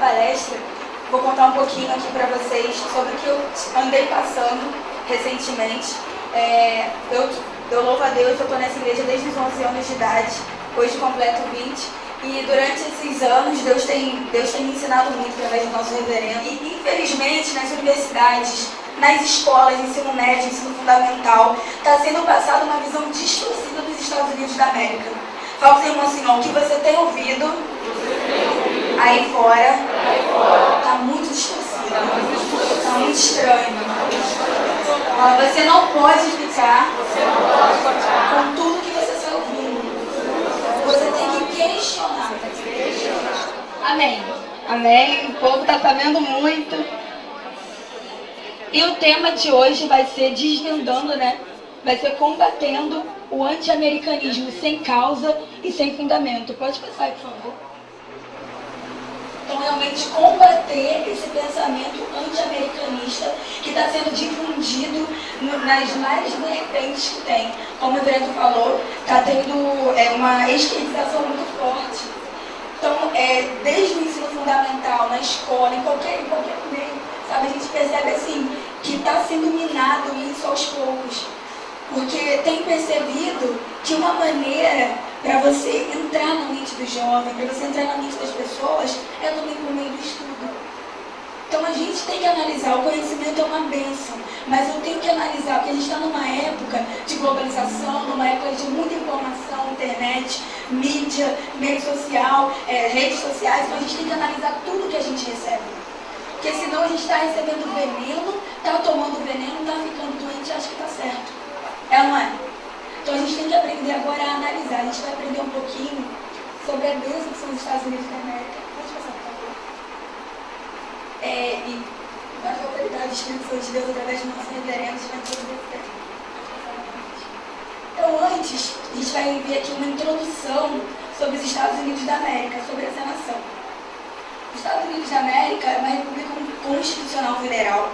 palestra, vou contar um pouquinho aqui para vocês sobre o que eu andei passando recentemente. Eu louvo a Deus, eu estou nessa igreja desde os 11 anos de idade, hoje completo 20. E durante esses anos, Deus tem me ensinado muito através do nosso reverendo. E infelizmente, nas universidades, nas escolas, ensino médio, ensino fundamental, está sendo passada uma visão distorcida dos Estados Unidos da América. Fala para o irmão assim, ó, o que você tem ouvido aí fora está muito distorcido, está muito estranho. Você não pode ficar com tudo que você está ouvindo. Você tem que questionar. Amém. Amém. O povo está sabendo muito. E o tema de hoje vai ser desvendando, vai ser combatendo o anti-americanismo sem causa e sem fundamento. Pode passar aí, por favor. Então, realmente combater esse pensamento anti-americanista que está sendo difundido nas várias vertentes que tem. Como o reverendo falou, está tendo uma esquerdização muito forte. Então, desde o ensino fundamental, na escola, em qualquer meio, sabe, a gente percebe assim que está sendo minado isso aos poucos. Porque tem percebido que uma maneira para você entrar na mente do jovem, para você entrar na mente das pessoas, é também por meio do estudo. Então a gente tem que analisar, o conhecimento é uma bênção, mas eu tenho que analisar, porque a gente está numa época de globalização, numa época de muita informação, internet, mídia, meio social, redes sociais, então a gente tem que analisar tudo que a gente recebe. Porque senão a gente está recebendo veneno, está tomando veneno, está ficando doente e acha que está certo. É ou não é? Então a gente tem que aprender agora a analisar. A gente vai aprender um pouquinho sobre a bênção que são os Estados Unidos da América. Pode passar, por favor. E a autoridade do Espírito Santo de Deus através do nosso reverendo vai poder ser. Então antes, a gente vai ver aqui uma introdução sobre os Estados Unidos da América, sobre essa nação. Os Estados Unidos da América é uma república constitucional federal.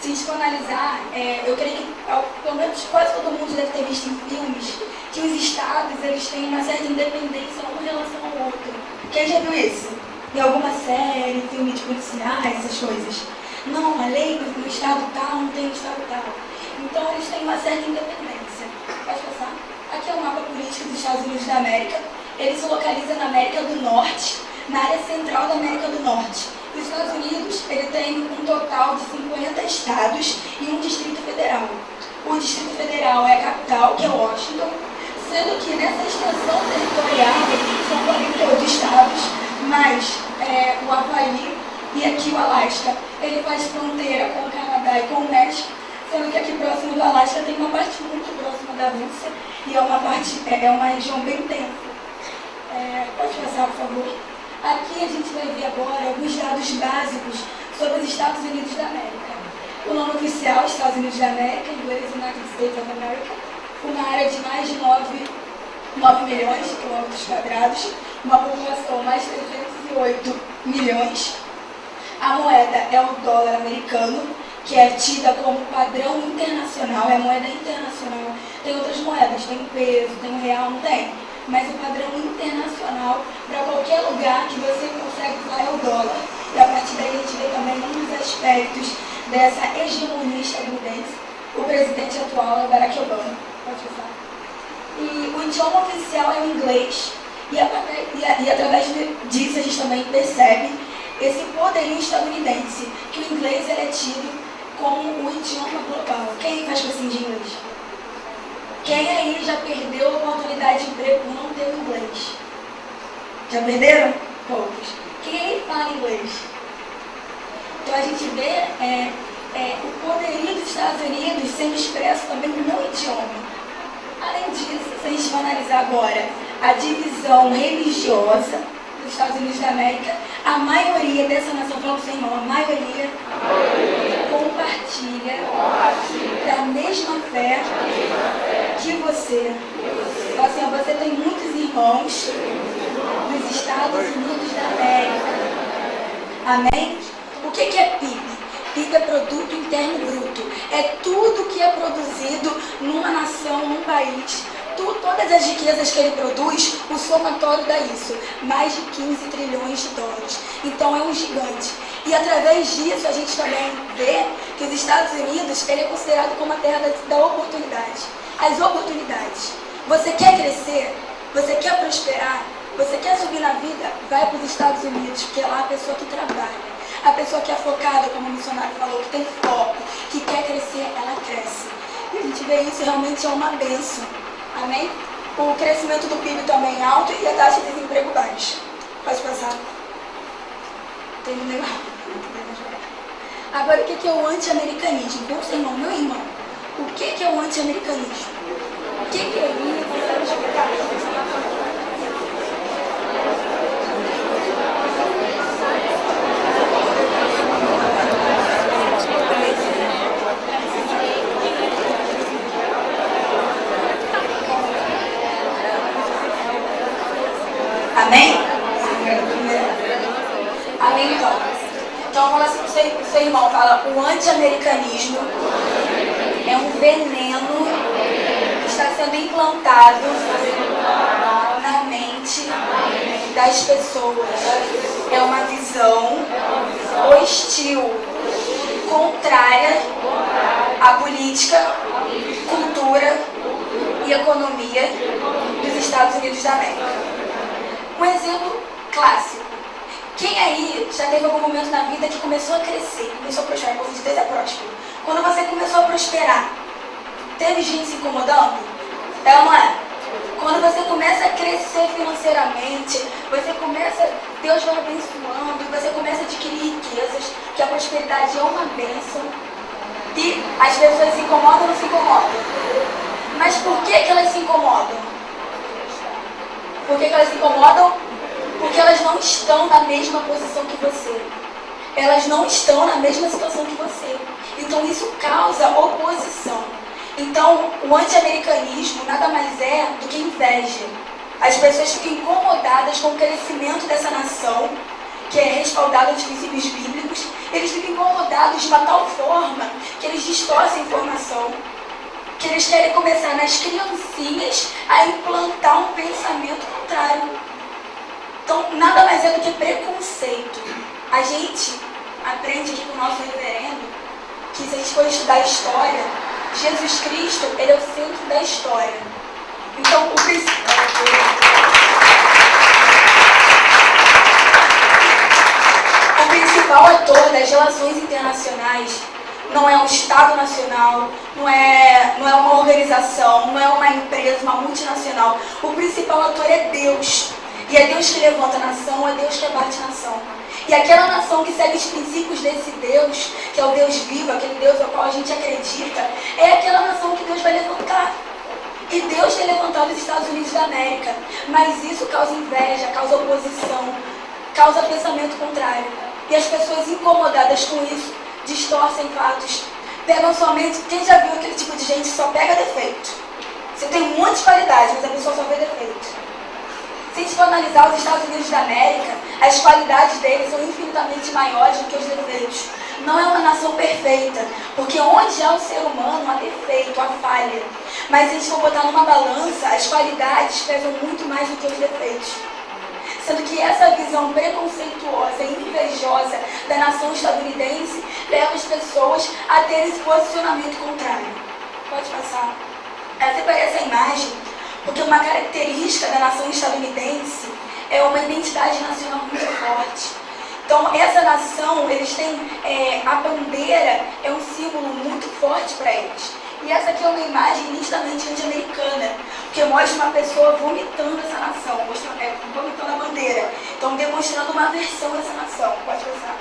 Se a gente for analisar, eu creio que pelo menos quase todo mundo deve ter visto em filmes que os estados eles têm uma certa independência um em relação ao outro. Quem já viu isso? Em alguma série, filme de policiais, essas coisas. Não, a lei no estado tal não tem no estado tal. Então eles têm uma certa independência. Pode passar? Aqui é o mapa político dos Estados Unidos da América. Ele se localiza na América do Norte, na área central da América do Norte. Os Estados Unidos ele tem um total de 50 estados e um distrito federal. O distrito federal é a capital, que é Washington, sendo que nessa extensão territorial são 48 estados, mais o Havaí e aqui o Alasca. Ele faz fronteira com o Canadá e com o México, sendo que aqui próximo do Alasca tem uma parte muito próxima da Rússia e é uma região bem tensa. Pode passar, por favor. Aqui a gente vai ver agora alguns dados básicos sobre os Estados Unidos da América. O nome oficial, Estados Unidos da América, em inglês United States of America, uma área de mais de 9 milhões de quilômetros quadrados, uma população mais de 308 milhões. A moeda é o dólar americano, que é tida como padrão internacional, é moeda internacional. Tem outras moedas, tem o peso, tem o real, não tem? Mas o padrão internacional, para qualquer lugar que você consegue usar é o dólar. E a partir daí a gente vê também um dos aspectos dessa hegemonia estadunidense. O presidente atual é Barack Obama. Pode passar. E o idioma oficial é o inglês. E através disso a gente também percebe esse poderio estadunidense, que o inglês é tido como o idioma global. Quem faz cursinho de inglês? Quem aí já perdeu a oportunidade de emprego por não ter inglês? Já perderam? Poucos. Quem aí fala inglês? Então a gente vê o poderio dos Estados Unidos sendo expresso também no idioma. Além disso, se a gente for analisar agora a divisão religiosa dos Estados Unidos da América, a maioria dessa nação, fala sem irmão, a maioria compartilha da mesma fé que você. Então, assim, você tem muitos irmãos nos Estados Unidos da América. Amém? O que é PIB? PIB é Produto Interno Bruto. É tudo que é produzido numa nação, num país, todas as riquezas que ele produz, o somatório dá isso, mais de 15 trilhões de dólares. Então é um gigante. E através disso a gente também vê que os Estados Unidos ele é considerado como a terra da oportunidade. As oportunidades. Você quer crescer? Você quer prosperar? Você quer subir na vida? Vai para os Estados Unidos, porque é lá a pessoa que trabalha. A pessoa que é focada, como o missionário falou, que tem foco, que quer crescer, ela cresce. E a gente vê isso realmente é uma bênção. Amém? O crescimento do PIB também é alto e a taxa de desemprego baixa. Pode passar. Terminei. Agora, o que é o anti-americanismo? Bom, irmão, meu irmão, o que é o anti-americanismo? O que é isso? Amém? Amém, então. Então fala assim pro seu irmão, fala, o anti-americanismo é um veneno que está sendo implantado na mente das pessoas. É uma visão hostil, contrária à política, cultura e economia dos Estados Unidos da América. Um exemplo clássico. Quem aí já teve algum momento na vida que começou a crescer, começou a prosperar? O povo de Deus é próspero. Quando você começou a prosperar, teve gente se incomodando? É ou não é? Quando você começa a crescer financeiramente, você começa, Deus vai abençoando, você começa a adquirir riquezas, que a prosperidade é uma bênção. E as pessoas se incomodam ou não se incomodam? Mas por que elas se incomodam? Por que elas se incomodam? Porque elas não estão na mesma posição que você. Elas não estão na mesma situação que você. Então isso causa oposição. Então o anti-americanismo nada mais é do que inveja. As pessoas ficam incomodadas com o crescimento dessa nação, que é respaldada nos princípios bíblicos. Eles ficam incomodados de uma tal forma que eles distorcem a informação, que eles querem começar nas criancinhas a implantar um pensamento contrário. Então, nada mais é do que preconceito. A gente aprende aqui com o nosso reverendo que se a gente for estudar a história, Jesus Cristo, ele é o centro da história. Então, o principal ator das relações internacionais não é um Estado nacional, não é uma organização, não é uma empresa, uma multinacional. O principal ator é Deus. E é Deus que levanta a nação, é Deus que abate a nação. E aquela nação que segue os princípios desse Deus, que é o Deus vivo, aquele Deus ao qual a gente acredita, é aquela nação que Deus vai levantar. E Deus tem levantado os Estados Unidos da América. Mas isso causa inveja, causa oposição, causa pensamento contrário. E as pessoas incomodadas com isso distorcem fatos, pegam somente. Quem já viu aquele tipo de gente que só pega defeito? Você tem um monte de qualidade, mas a pessoa só vê defeito. Se a gente for analisar os Estados Unidos da América, as qualidades deles são infinitamente maiores do que os defeitos. Não é uma nação perfeita, porque onde há o ser humano, há defeito, há falha. Mas se a gente for botar numa balança, as qualidades pesam muito mais do que os defeitos. Sendo que essa visão preconceituosa e invejosa da nação estadunidense leva as pessoas a terem esse posicionamento contrário. Pode passar. Eu separei essa imagem porque uma característica da nação estadunidense é uma identidade nacional muito forte. Então, essa nação, eles têm, a bandeira é um símbolo muito forte para eles. E essa aqui é uma imagem nitidamente anti-americana, porque mostra uma pessoa vomitando essa nação, vomitando a bandeira. Então, demonstrando uma aversão a essa nação. Pode passar.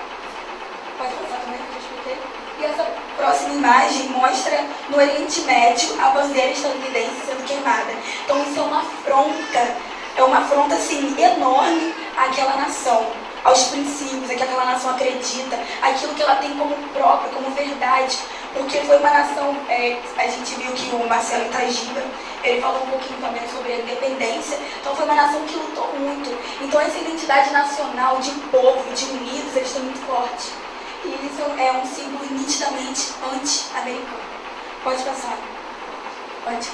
Pode passar também, que eu expliquei. E essa próxima imagem mostra no Oriente Médio a bandeira estadunidense sendo queimada. Então, isso é uma afronta assim, enorme àquela nação, aos princípios, aquilo que aquela nação acredita, aquilo que ela tem como próprio, como verdade. Porque foi uma nação, a gente viu que o Marcelo Itagiba, ele falou um pouquinho também sobre a independência, então foi uma nação que lutou muito. Então essa identidade nacional de povo, de unidos, eles têm muito forte. E isso é um símbolo nitidamente anti-americano. Pode passar. Pode.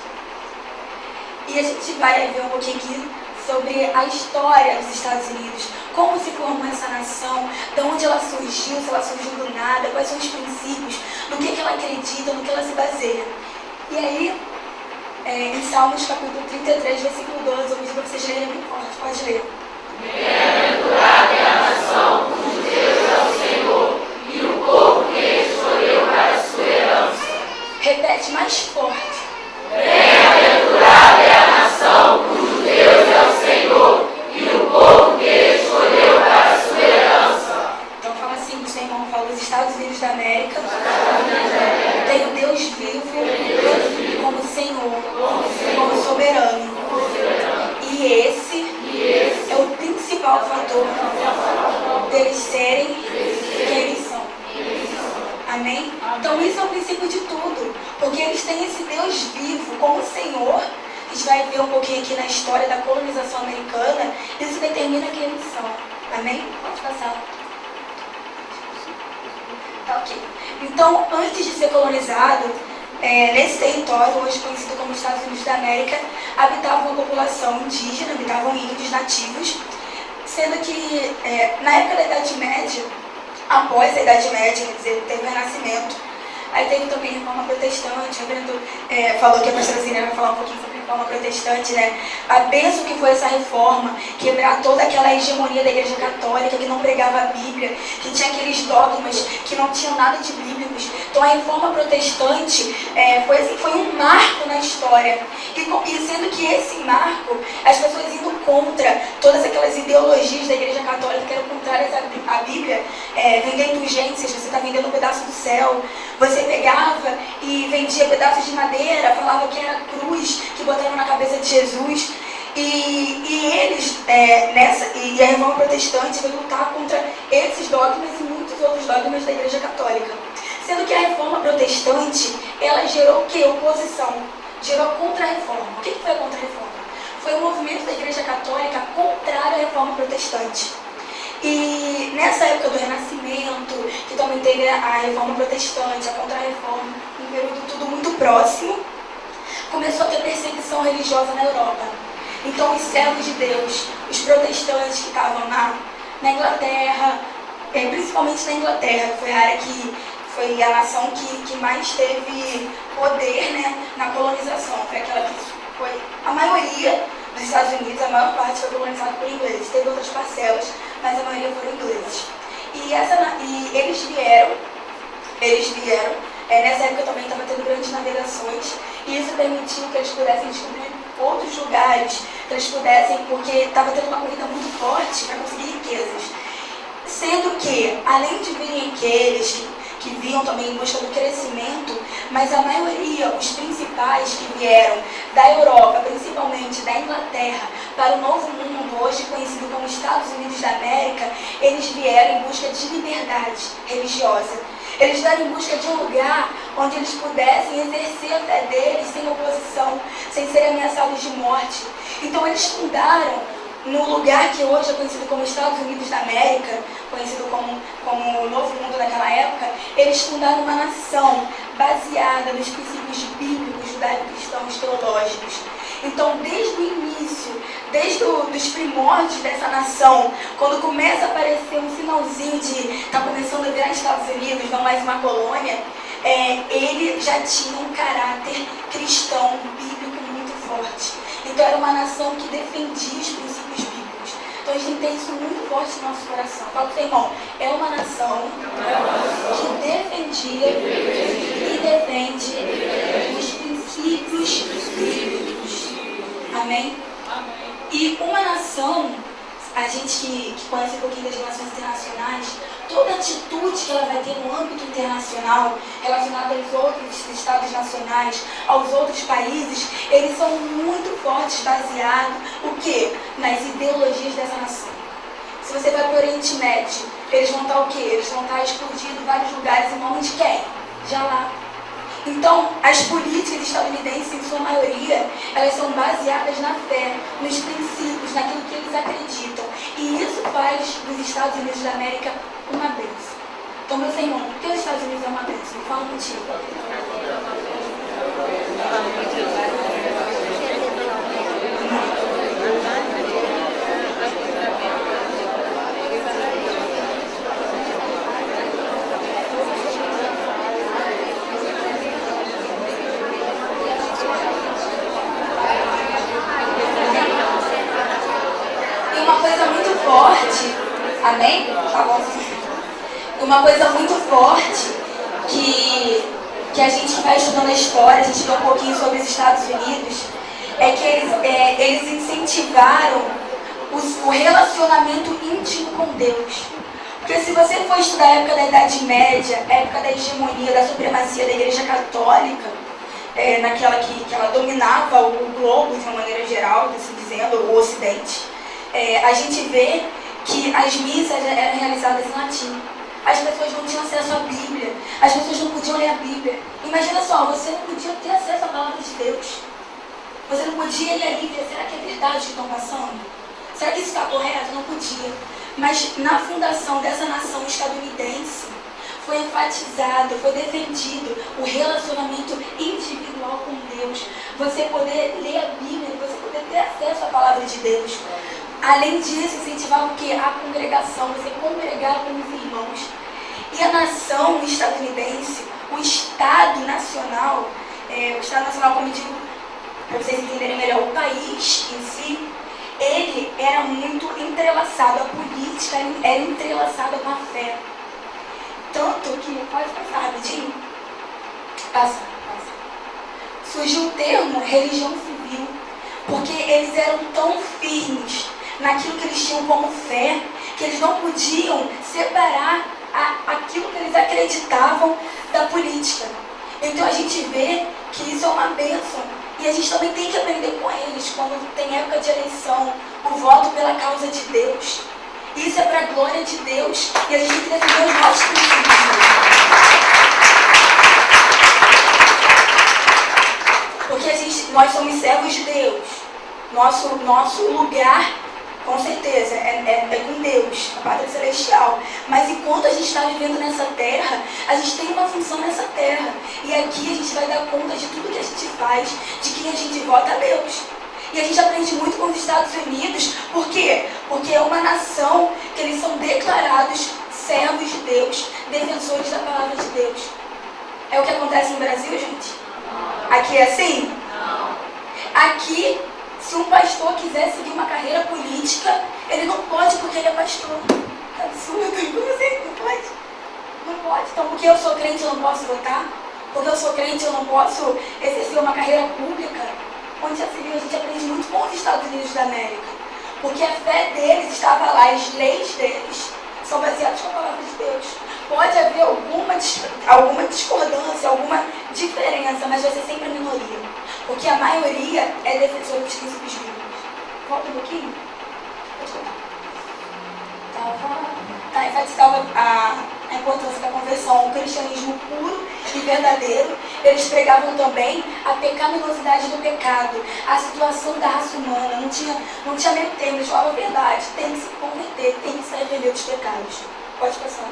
E a gente vai ver um pouquinho aqui sobre a história dos Estados Unidos, como se formou essa nação, de onde ela surgiu, se ela surgiu do nada, quais são os princípios, no que ela acredita, no que ela se baseia. E aí, em Salmos capítulo 33, versículo 12, eu pedi para vocês lerem bem forte, pode ler. Bem-aventurada é a nação cujo Deus é o Senhor, e o povo que escolheu para a sua herança. Repete mais forte. Bem-aventurada é a nação cujo Deus é o Senhor, e o povo que escolheu para a sua herança. Então fala assim, o seu irmão fala, os Estados Unidos da América tem o Deus vivo como Senhor, como soberano. E esse é o principal fator deles serem quem eles são. Amém? Então isso é o princípio de tudo, porque eles têm esse Deus vivo como Senhor. A gente vai ver um pouquinho aqui na história da colonização americana, isso determina quem eles são. Amém? Pode passar. Tá ok. Então, antes de ser colonizado, nesse território, hoje conhecido como Estados Unidos da América, habitava uma população indígena, habitavam índios nativos, sendo que na época da Idade Média, após a Idade Média, quer dizer, teve o Renascimento, aí teve também a Reforma Protestante, o reverendo falou que a pastora Zina vai falar um pouquinho sobre a Reforma Protestante, né? A bênção que foi essa reforma, quebrar toda aquela hegemonia da Igreja Católica, que não pregava a Bíblia, que tinha aqueles dogmas que não tinham nada de bíblicos. Então a Reforma Protestante foi um marco na história. E sendo que esse marco, as pessoas indo contra todas aquelas ideologias da Igreja Católica que eram contrárias à Bíblia, vendendo indulgências, você está vendendo um pedaço do céu, você pegava e vendia pedaços de madeira, falava que era cruz, que botaram na cabeça de Jesus. E eles, e a Reforma Protestante veio lutar contra esses dogmas e muitos outros dogmas da Igreja Católica. Sendo que a Reforma Protestante, ela gerou o quê? Oposição. Gerou contra-reforma. O que foi a contra-reforma? Foi o movimento da Igreja Católica contrário à Reforma Protestante. E nessa época do Renascimento, que também teve a Reforma Protestante, a Contra-Reforma, um período tudo muito próximo, começou a ter perseguição religiosa na Europa. Então os servos de Deus, os protestantes que estavam na Inglaterra, principalmente na Inglaterra, que foi a área que foi a nação que mais teve poder, né, na colonização, foi aquela que foi a maioria dos Estados Unidos, a maior parte foi colonizada por ingleses, teve outras parcelas, mas a maioria foram ingleses. E eles vieram, nessa época também estava tendo grandes navegações, e isso permitiu que eles pudessem descobrir outros lugares, que eles pudessem, porque estava tendo uma corrida muito forte para conseguir riquezas. Sendo que, além de virem aqueles que vinham também em busca do crescimento, mas a maioria, os principais que vieram da Europa, principalmente da Inglaterra, para o Novo Mundo, hoje conhecido como Estados Unidos da América, eles vieram em busca de liberdade religiosa. Eles vieram em busca de um lugar onde eles pudessem exercer a fé deles sem oposição, sem serem ameaçados de morte. Então eles fundaram, no lugar que hoje é conhecido como Estados Unidos da América, conhecido como o Novo Mundo naquela época, eles fundaram uma nação baseada nos princípios bíblicos, judaico-cristãos, teológicos. Então, desde o início, desde os primórdios dessa nação, quando começa a aparecer um sinalzinho de está começando a virar Estados Unidos, não mais uma colônia, ele já tinha um caráter cristão, bíblico muito forte. Então era uma nação que defendia os princípios bíblicos. Então a gente tem isso muito forte no nosso coração. Fala para o seu irmão, é uma nação que defendia e defende os princípios bíblicos. Amém? E uma nação, a gente que conhece um pouquinho das relações internacionais, toda atitude que ela vai ter no âmbito internacional, relacionada aos outros estados nacionais, aos outros países, eles são muito fortes, baseados, o quê? Nas ideologias dessa nação. Se você vai para o Oriente Médio, eles vão estar o quê? Eles vão estar explodindo vários lugares em nome de quem? De Alá. Então, as políticas estadunidenses, em sua maioria, elas são baseadas na fé, nos princípios, naquilo que eles acreditam. E isso faz dos Estados Unidos da América uma bênção. Então, meu irmão, por que os Estados Unidos é uma bênção? Fala contigo. Uma coisa muito forte que a gente vai estudando a história, a gente vê um pouquinho sobre os Estados Unidos, é que eles incentivaram o relacionamento íntimo com Deus. Porque se você for estudar a época da Idade Média, a época da hegemonia, da supremacia da Igreja Católica, naquela que ela dominava o globo de uma maneira geral, assim dizendo, o Ocidente, a gente vê que as missas eram realizadas em latim. As pessoas não tinham acesso à Bíblia, as pessoas não podiam ler a Bíblia. Imagina só, você não podia ter acesso à palavra de Deus. Você não podia ir ali ver, será que é verdade o que estão passando? Será que isso está correto? Não podia. Mas na fundação dessa nação estadunidense, foi enfatizado, foi defendido o relacionamento individual com Deus. Você poder ler a Bíblia, você poder ter acesso à palavra de Deus. Além disso, incentivava o quê? A congregação, você congregar com os irmãos. E a nação estadunidense, o Estado Nacional, como eu digo, para vocês entenderem melhor, o país em si, ele era muito entrelaçado, a política era entrelaçada com a fé. Tanto que, pode passar rapidinho? Passa. Surgiu o termo religião civil, porque eles eram tão firmes naquilo que eles tinham como fé, que eles não podiam separar aquilo que eles acreditavam da política. Então a gente vê que isso é uma bênção. E a gente também tem que aprender com eles, quando tem época de eleição, o voto pela causa de Deus. Isso é para a glória de Deus. E a gente tem que defender os nossos princípios. Porque nós somos servos de Deus. Nosso lugar, com certeza, é com Deus, a pátria celestial. Mas enquanto a gente está vivendo nessa terra, a gente tem uma função nessa terra. E aqui a gente vai dar conta de tudo que a gente faz, de quem a gente vota a Deus. E a gente aprende muito com os Estados Unidos. Por quê? Porque é uma nação que eles são declarados servos de Deus, defensores da palavra de Deus. É o que acontece no Brasil, gente? Aqui é assim? Aqui, se um pastor quiser seguir uma carreira política, ele não pode porque ele é pastor. É absurdo. Como assim? Não pode? Não pode. Então, porque eu sou crente, eu não posso votar? Porque eu sou crente, eu não posso exercer uma carreira pública? Onde já se viu, a gente aprende muito com os Estados Unidos da América. Porque a fé deles estava lá, as leis deles são baseadas na palavra de Deus. Pode haver alguma discordância, alguma diferença, mas vai ser sempre a minoria. Porque a maioria é defensora dos princípios bíblicos. Volta um pouquinho. Pode contar. Enfatizava a importância da conversão, o cristianismo puro e verdadeiro. Eles pregavam também a pecaminosidade do pecado, a situação da raça humana. Não tinha meio termo, eles falavam a verdade. Tem que se converter, tem que se arrepender dos pecados. Pode passar.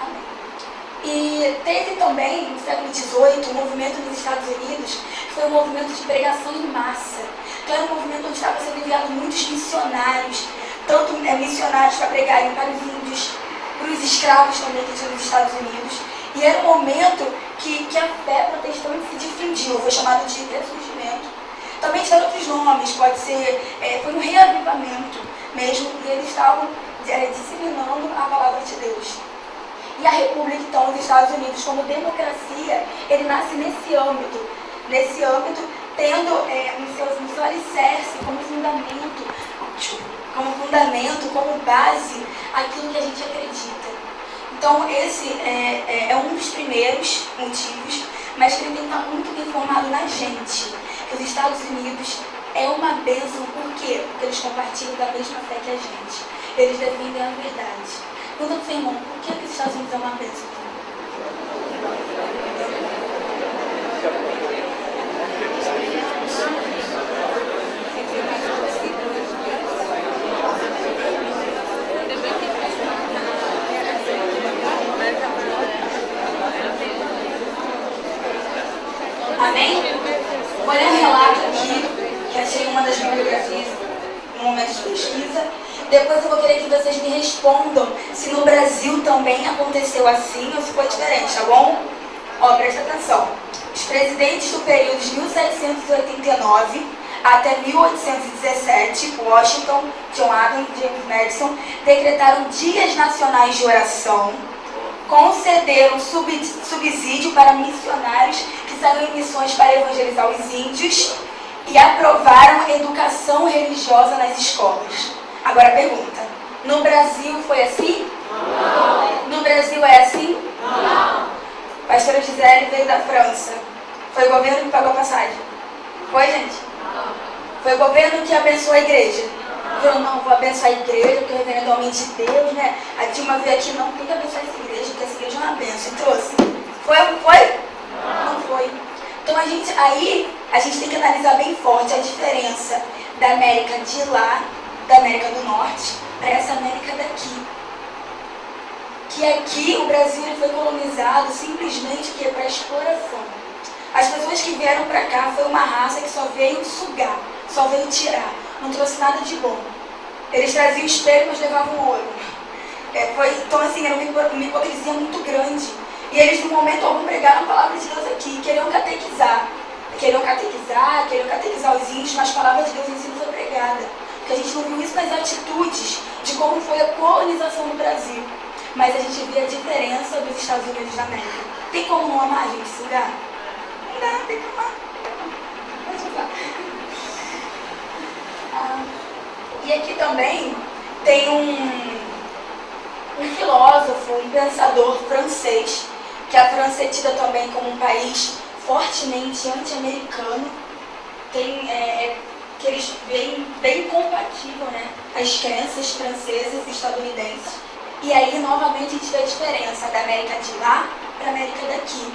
Amém. E teve também, no século XVIII, um movimento nos Estados Unidos, que foi um movimento de pregação em massa. Então era um movimento onde estava sendo enviado muitos missionários, tanto missionários para pregarem para os índios, para os escravos também que tinham nos Estados Unidos. E era um momento que a fé protestante se difundiu, foi chamado de ressurgimento. Também tiveram outros nomes, pode ser, foi um reavivamento mesmo, e eles estavam disseminando a palavra de Deus. E a República, então, dos Estados Unidos, como democracia, ele nasce nesse âmbito, tendo no seu alicerce como fundamento, como base, aquilo que a gente acredita. Então, esse é um dos primeiros motivos, mas que ele tem que estar muito bem formado na gente. Que os Estados Unidos é uma bênção, por quê? Porque eles compartilham da mesma fé que a gente. Eles defendem a verdade. Pergunta pro seu irmão, por que os Estados Unidos é uma bênção? Amém? Vou ler um relato aqui, que achei em uma das bibliografias, no momento de pesquisa. Depois eu vou querer que vocês me respondam se no Brasil também aconteceu assim ou se foi diferente, tá bom? Ó, presta atenção. Os presidentes do período de 1789 Até 1817, Washington, John Adams e James Madison decretaram dias nacionais de oração, concederam subsídio para missionários que saíram em missões para evangelizar os índios e aprovaram educação religiosa nas escolas. Agora a pergunta, no Brasil foi assim? Não. No Brasil é assim? Não. Pastora Gisele veio da França. Foi o governo que pagou a passagem? Foi, gente? Não. Foi o governo que abençoou a igreja? Falou, não, vou abençoar a igreja, porque o reverendo é homem de Deus, né? A Dilma veio aqui, não, tem que abençoar essa igreja, porque essa igreja é uma bênção. E trouxe. Foi ou não foi? Não foi. Então a gente tem que analisar bem forte a diferença da América de lá, da América do Norte, para essa América daqui. Que aqui o Brasil foi colonizado simplesmente para exploração. As pessoas que vieram para cá foi uma raça que só veio sugar, só veio tirar, não trouxe nada de bom. Eles traziam espelho, mas levavam ouro. Então assim, era uma hipocrisia muito grande. E eles, no momento algum, pregaram a palavra de Deus aqui, queriam catequizar os índios, mas a palavra de Deus em si não foi pregada. Porque a gente não viu isso nas atitudes de como foi a colonização do Brasil. Mas a gente vê a diferença dos Estados Unidos da América. Tem como não amar, gente, esse lugar? Não dá, tem que amar. E aqui também tem um filósofo, um pensador francês, que a França é tida também como um país fortemente anti-americano, que eles veem bem compatível, né, as crenças francesas e estadunidenses. E aí, novamente, a gente vê a diferença da América de lá para a América daqui.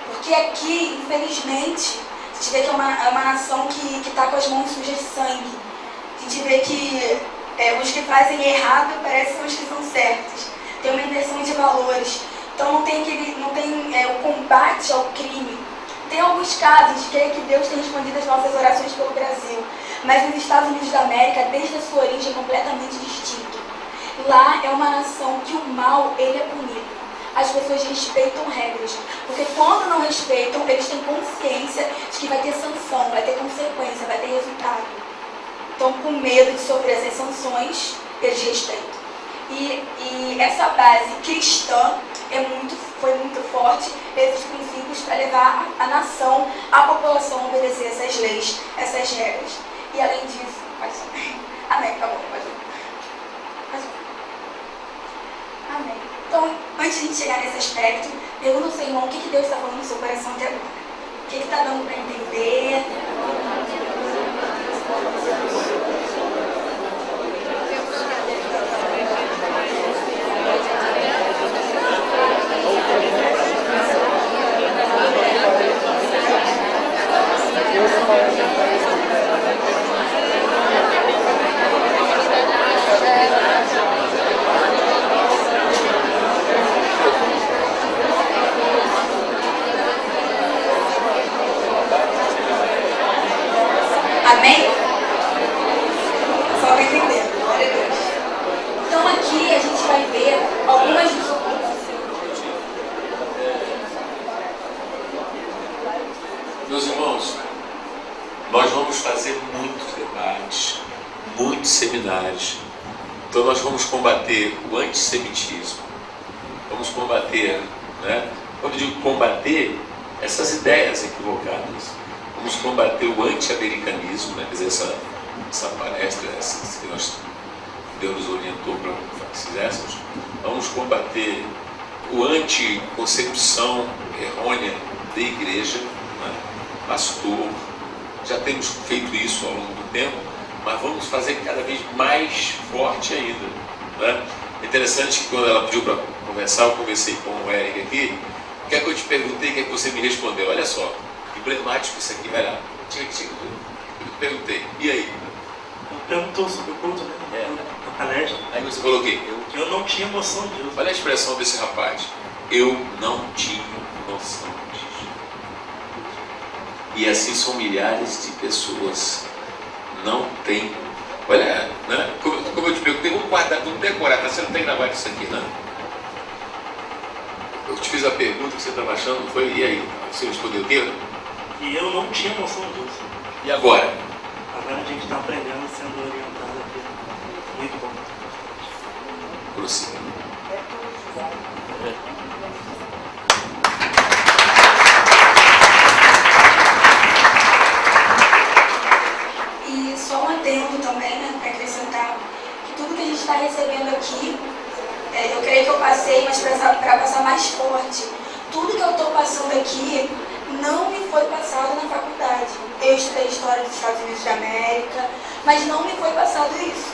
Porque aqui, infelizmente, a gente vê que é uma nação que está com as mãos sujas de sangue. A gente vê que os que fazem errado parecem os que são certos. Tem uma inversão de valores. Então não tem o combate ao crime. Tem alguns casos de que Deus tem respondido as nossas orações pelo Brasil. Mas nos Estados Unidos da América, desde a sua origem, é completamente distinto. Lá é uma nação que o mal, ele é punido. As pessoas respeitam regras. Porque quando não respeitam, eles têm consciência de que vai ter sanção, vai ter consequência, vai ter resultado. Então, com medo de sofrer essas sanções, eles respeitam. E essa base cristã foi muito forte, esses princípios, para levar a nação, a população a obedecer essas leis, essas regras. E além disso, amém, acabou, pode ir. Amém. Então, antes de a gente chegar nesse aspecto, pergunta ao seu irmão o que Deus está falando no seu coração até agora. O que está dando para entender? Amém? Só para entender. Glória a Deus. Então aqui a gente vai ver algumas... Meus irmãos, nós vamos fazer muitos debates, muitos seminários. Então nós vamos combater o antissemitismo, vamos combater, né? Quando eu digo combater, essas ideias equivocadas. Vamos combater o anti-americanismo, né? Quer dizer, essa palestra que Deus nos orientou para que fizéssemos. Vamos combater o anticoncepção errônea da igreja, né? Pastor. Já temos feito isso ao longo do tempo, mas vamos fazer cada vez mais forte ainda, né? É interessante que quando ela pediu para conversar, eu conversei com o Eric aqui. O que é que eu te perguntei, o que é que você me respondeu? Olha só, emblemático isso aqui, vai lá. Eu perguntei, e aí? Perguntou sobre o culto, né? Na palestra. Aí você falou o quê? Eu não tinha noção disso. Olha a expressão desse rapaz. Eu não tinha noção disso. E assim são milhares de pessoas. Não tem. Olha, né? Como eu te perguntei, vamos guardar, vamos decorar, tá? Você não tem gravado isso aqui, não? Eu te fiz a pergunta que você estava achando, foi, e aí? Você respondeu o quê? E eu não tinha noção disso. E agora? Agora a gente está aprendendo, sendo orientado aqui. Muito bom. Prossiga. E só um adendo também, né, para acrescentar, que tudo que a gente está recebendo aqui, eu creio que eu passei, mas para passar mais forte, tudo que eu estou passando aqui não me foi passado na faculdade. Eu estudei História dos Estados Unidos da América, mas não me foi passado isso.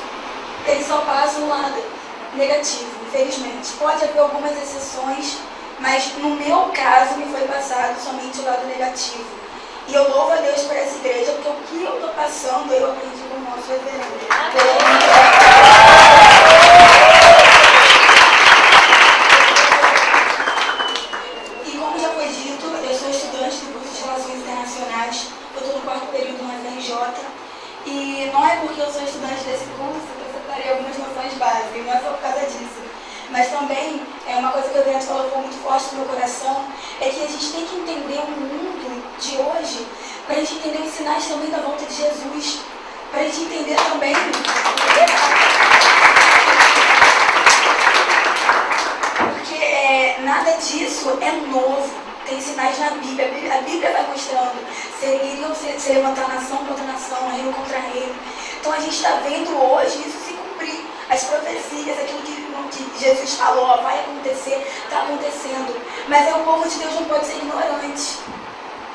Eles só passam o lado negativo, infelizmente. Pode haver algumas exceções, mas no meu caso me foi passado somente o lado negativo. E eu louvo a Deus por essa igreja, porque o que eu estou passando eu aprendi com o nosso reverendo. E como já foi dito, eu sou estudante do curso de Relações Internacionais, eu estou no 4º período no FRJ, e não é porque eu sou estudante desse curso que eu separei algumas noções básicas, não é só por causa disso. Mas também, uma coisa que o Adriano falou muito forte no meu coração, é que a gente tem que entender o mundo de hoje, para a gente entender os sinais também da volta de Jesus, para a gente entender também... Porque nada disso é novo, tem sinais na Bíblia, a Bíblia vai mostrando, iriam se levantar nação contra nação, reino contra reino. Então a gente está vendo hoje isso se cumprir, as profecias, aquilo que Jesus falou, ó, vai acontecer, está acontecendo. Mas o povo de Deus não pode ser ignorante,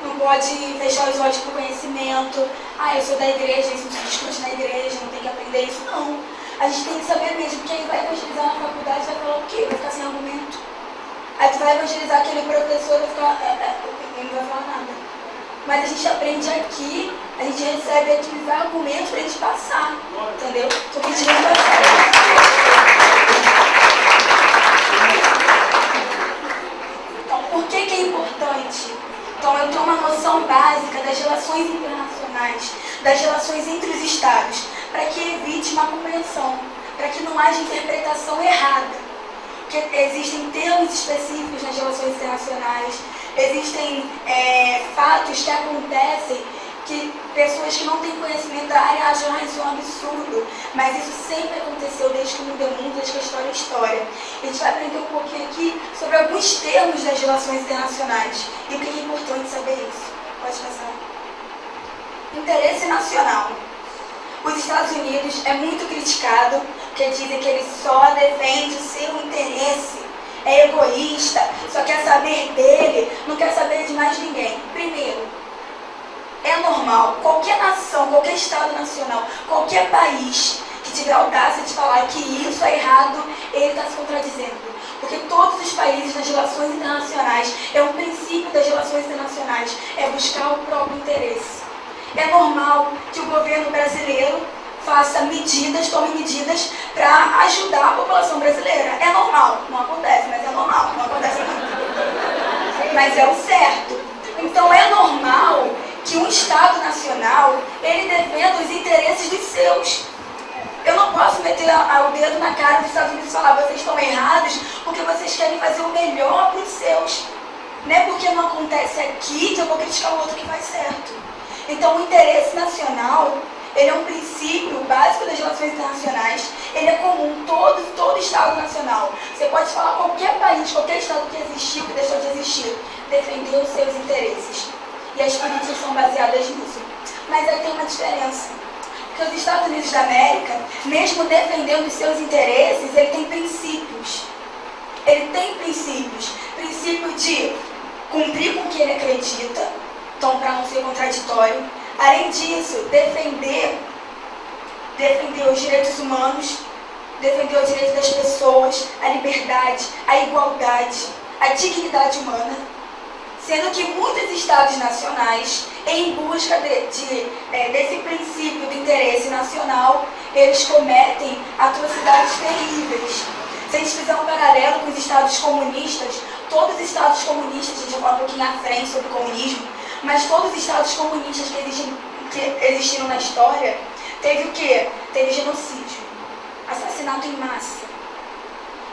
não pode fechar os olhos para o conhecimento. Eu sou da igreja, isso se discute na igreja, não tem que aprender isso, não. A gente tem que saber mesmo, porque aí vai evangelizar na faculdade, vai falar o quê? Vai ficar sem argumento. Aí tu vai evangelizar aquele professor, vai ficar, não vai falar nada. Mas a gente aprende aqui, a gente recebe aqueles argumentos para a gente passar, entendeu? Tô pedindo Então, por que é importante? Então, eu tenho uma noção básica das relações internacionais, das relações entre os estados, para que evite uma compreensão, para que não haja interpretação errada. Porque existem termos específicos nas relações internacionais, existem fatos que acontecem que pessoas que não têm conhecimento da área acham isso um absurdo, mas isso sempre aconteceu desde que o mundo é mundo, desde que a história é história. A gente vai aprender um pouquinho aqui sobre alguns termos das relações internacionais e o que é importante saber isso. Pode passar. Interesse nacional. Os Estados Unidos é muito criticado, porque dizem que ele só defende o seu interesse, é egoísta, só quer saber dele, não quer saber de mais ninguém. Primeiro, é normal, qualquer nação, qualquer estado nacional, qualquer país que tiver audácia de falar que isso é errado, ele está se contradizendo. Porque todos os países nas relações internacionais, um princípio das relações internacionais, é buscar o próprio interesse. É normal que o governo brasileiro tome medidas para ajudar a população brasileira. É normal, não acontece, mas é normal, não acontece muito. Mas é o certo. Então é normal que um Estado nacional, ele defenda os interesses dos seus. Eu não posso meter o dedo na cara dos Estados Unidos e falar, vocês estão errados porque vocês querem fazer o melhor para os seus. Não é porque não acontece aqui que eu vou criticar o outro que faz certo. Então o interesse nacional, ele é um princípio básico das relações internacionais, ele é comum, todo Estado nacional. Você pode falar qualquer país, qualquer Estado que existiu, que deixou de existir, defender os seus interesses. E as políticas são baseadas nisso. Mas aí tem uma diferença. Porque os Estados Unidos da América, mesmo defendendo os seus interesses, ele tem princípios. Ele tem princípios. Princípio de cumprir com o que ele acredita, então para não ser contraditório. Além disso, defender os direitos humanos, defender os direitos das pessoas, a liberdade, a igualdade, a dignidade humana. Sendo que muitos estados nacionais, em busca desse princípio do interesse nacional, eles cometem atrocidades terríveis. Se a gente fizer um paralelo com os estados comunistas, todos os estados comunistas, a gente vai falar um pouquinho à frente sobre o comunismo, mas todos os estados comunistas que existiram na história, teve o quê? Teve genocídio, assassinato em massa.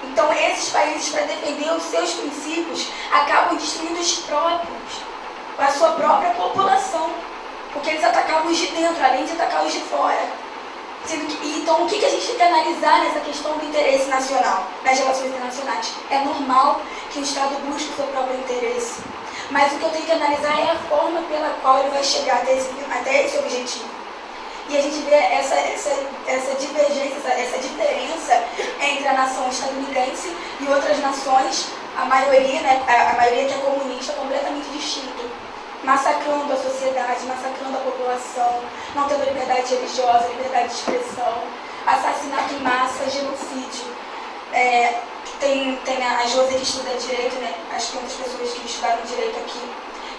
Então esses países, para defender os seus princípios, acabam destruindo os próprios, a sua própria população. porque eles atacavam os de dentro, além de atacar os de fora. Então, o que a gente tem que analisar nessa questão do interesse nacional, nas relações internacionais? É normal que o Estado busque o seu próprio interesse, mas o que eu tenho que analisar é a forma pela qual ele vai chegar até esse objetivo. E a gente vê essa divergência, essa diferença entre a nação estadunidense e outras nações, a maioria, né, a maioria que é comunista, completamente distinto, massacrando a sociedade, massacrando a população, não tendo liberdade religiosa, liberdade de expressão, assassinato em massa, genocídio. Tem a Josi que estuda direito, né? Acho que é uma das pessoas que estudaram direito aqui.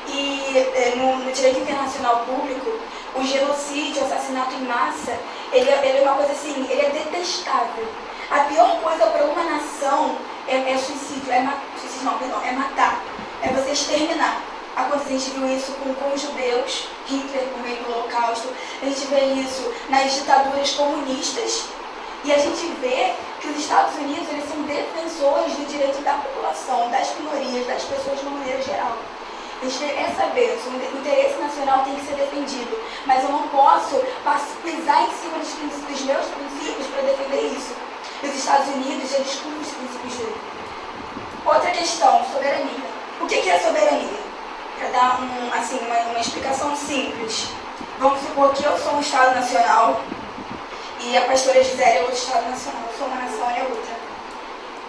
E no direito internacional público, o genocídio, o assassinato em massa, ele é uma coisa assim, ele é detestável. A pior coisa para uma nação é suicídio, é matar, é você exterminar. A gente viu isso com os judeus, Hitler no meio do Holocausto, a gente vê isso nas ditaduras comunistas, e a gente vê que os Estados Unidos eles são defensores do direito da população, das minorias, das pessoas de uma maneira geral. A gente vê essa vez, o interesse nacional tem que ser defendido, mas eu não posso pisar em cima dos meus princípios para defender isso. E os Estados Unidos já discutem os princípios dele. Outra questão, soberania. O que é soberania? Para dar uma explicação simples. Vamos supor que eu sou um Estado nacional e a pastora Gisele é outro Estado nacional. Eu sou uma nação, ela é outra.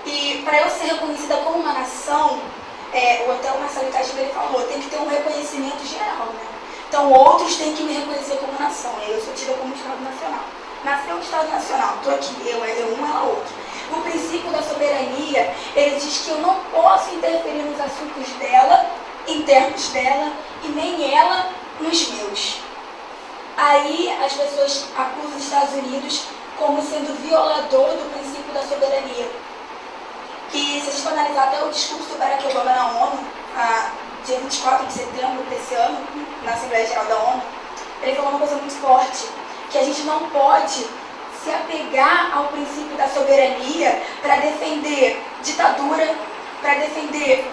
E para eu ser reconhecida como uma nação, até o Marcelo Castilho ele falou, tem que ter um reconhecimento geral, né? Então outros têm que me reconhecer como nação, e eu sou tida como Estado nacional. Nasceu o Estado nacional, estou aqui, eu uma, ela outra. O princípio da soberania, ele diz que eu não posso interferir nos assuntos dela, internos dela, e nem ela nos meus. Aí as pessoas acusam os Estados Unidos como sendo violador do princípio da soberania. E se a gente for analisar até o discurso do Barack Obama na ONU, dia 24 de setembro desse ano, na Assembleia Geral da ONU, ele falou uma coisa muito forte, que a gente não pode se apegar ao princípio da soberania para defender ditadura, para defender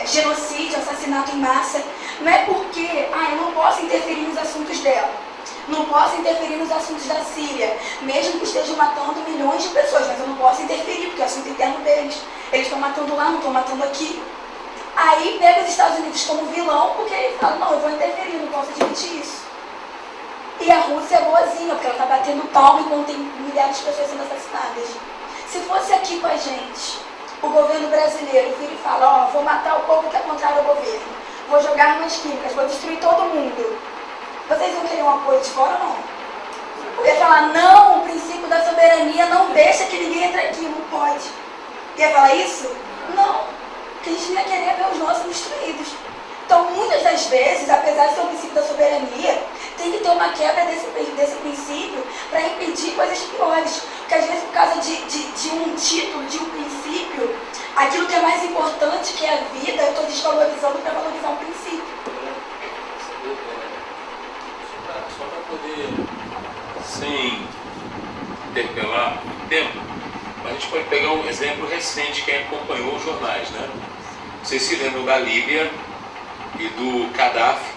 genocídio, assassinato em massa. Não é porque eu não posso interferir nos assuntos dela, não posso interferir nos assuntos da Síria, mesmo que estejam matando milhões de pessoas, mas eu não posso interferir, porque é o assunto interno deles. Eles estão matando lá, não estão matando aqui. Aí pega os Estados Unidos como vilão, porque ele fala, não, eu vou interferir, não posso admitir isso. E a Rússia é boazinha, porque ela está batendo palma enquanto tem milhares de pessoas sendo assassinadas. Se fosse aqui com a gente, o governo brasileiro vira e fala, vou matar o povo que é contrário ao governo, vou jogar armas químicas, vou destruir todo mundo. Vocês vão querer um apoio de fora ou não? Ia falar, não, o princípio da soberania não deixa que ninguém entre aqui, não pode. Ia falar isso? Não, porque a gente não ia querer ver os nossos destruídos. Então, muitas das vezes, apesar de ser o princípio da soberania, tem que ter uma quebra desse princípio para impedir coisas piores. Porque às vezes, por causa de um título, de um princípio, aquilo que é mais importante, que é a vida, eu estou desvalorizando para valorizar um princípio. Só para poder, sem interpelar o tempo, a gente pode pegar um exemplo recente, quem acompanhou os jornais, né? Vocês se lembram da Líbia e do Gaddafi,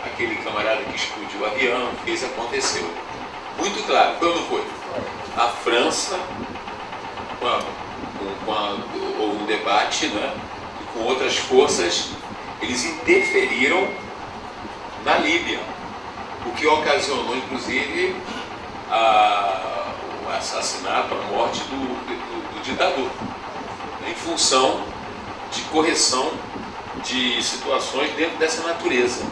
aquele camarada que explodiu o avião, fez aconteceu. Muito claro, foi ou não foi? A França, houve um debate, né? E com outras forças, eles interferiram na Líbia, o que ocasionou, inclusive, o assassinato, a morte do ditador, em função de correção de situações dentro dessa natureza.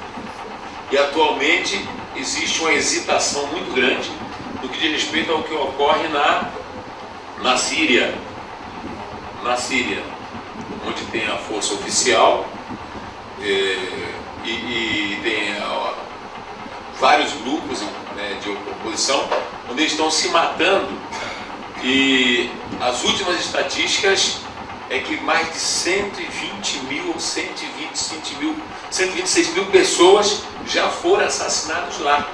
E atualmente existe uma hesitação muito grande no que diz respeito ao que ocorre na Síria. Na Síria, onde tem a força oficial e tem vários grupos de oposição, onde eles estão se matando, e as últimas estatísticas é que mais de 126 mil pessoas já foram assassinadas lá.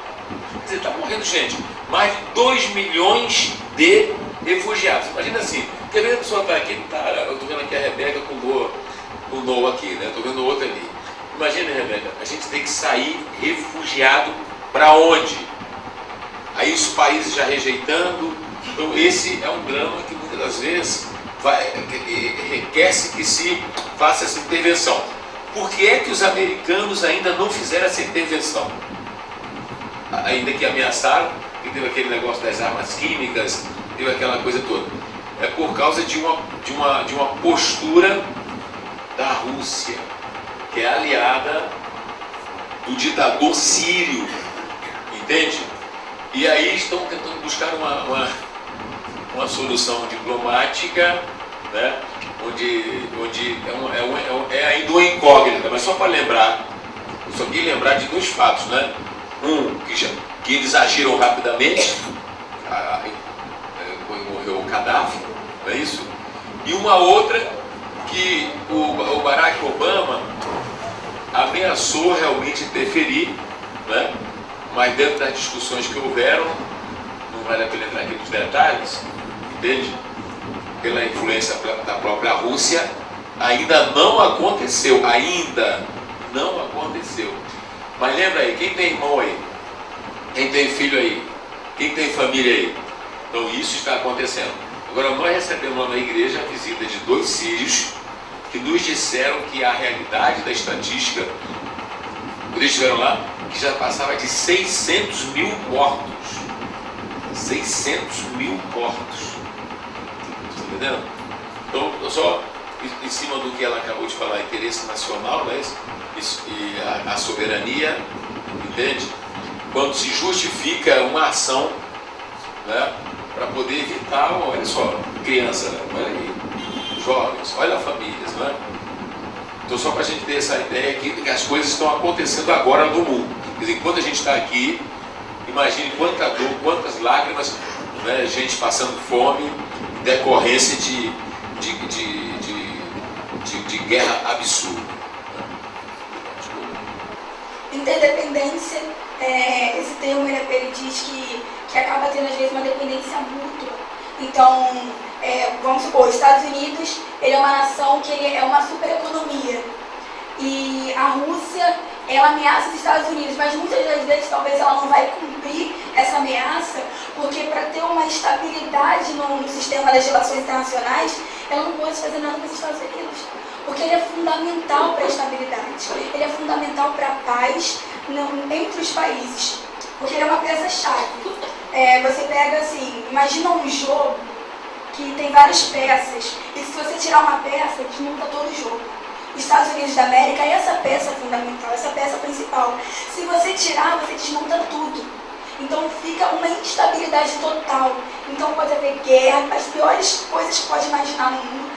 Quer dizer, está morrendo gente. Mais de 2 milhões de refugiados. Imagina assim, porque às vezes a pessoa está aqui, eu estou vendo aqui a Rebeca com o Noah aqui, né? Estou vendo o outro ali. Imagina, Rebeca, a gente tem que sair refugiado para onde? Aí os países já rejeitando. Então esse é um drama que muitas das vezes requer-se que se faça essa intervenção. Por que é que os americanos ainda não fizeram essa intervenção? Ainda que ameaçaram, que teve aquele negócio das armas químicas, teve aquela coisa toda. É por causa de uma postura da Rússia, que é aliada do ditador sírio, entende? E aí estão tentando buscar uma solução diplomática, né? onde é ainda uma incógnita, mas só para lembrar, eu só queria lembrar de dois fatos, né? Que eles agiram rapidamente, morreu o Gaddafi, não é isso? E uma outra que o Barack Obama ameaçou realmente interferir, né? Mas dentro das discussões que houveram, não vale a pena entrar aqui nos detalhes, entende? Pela influência da própria Rússia, ainda não aconteceu, Mas lembra aí, quem tem irmão aí? Quem tem filho aí? Quem tem família aí? Então isso está acontecendo. Agora nós recebemos lá na igreja a visita de 2 sírios que nos disseram que a realidade da estatística, eles estiveram lá, que já passava de 600 mil mortos. 600 mil mortos. Está entendendo? Então, só em cima do que ela acabou de falar, interesse nacional, né? E a soberania, entende? Quando se justifica uma ação, né? Para poder evitar, olha só, criança, olha aí, jovens, olha famílias, né? Então, só para a gente ter essa ideia aqui de que as coisas estão acontecendo agora no mundo. Quer dizer, enquanto a gente está aqui, imagine quanta dor, quantas lágrimas, né? Gente passando fome em decorrência de guerra absurda. Interdependência, esse termo ele diz que acaba tendo às vezes uma dependência mútua. Então, vamos supor, os Estados Unidos ele é uma nação que ele é uma supereconomia. E a Rússia, ela ameaça os Estados Unidos, mas muitas das vezes talvez ela não vai cumprir essa ameaça, porque para ter uma estabilidade no sistema das relações internacionais, ela não pode fazer nada com os Estados Unidos. Porque ele é fundamental para a estabilidade, ele é fundamental para a paz entre os países, porque ele é uma peça-chave. Você pega assim, imagina um jogo que tem várias peças, e se você tirar uma peça, desmonta todo o jogo. Os Estados Unidos da América é essa peça fundamental, essa peça principal. Se você tirar, você desmonta tudo. Então fica uma instabilidade total. Então pode haver guerra, as piores coisas que pode imaginar no mundo,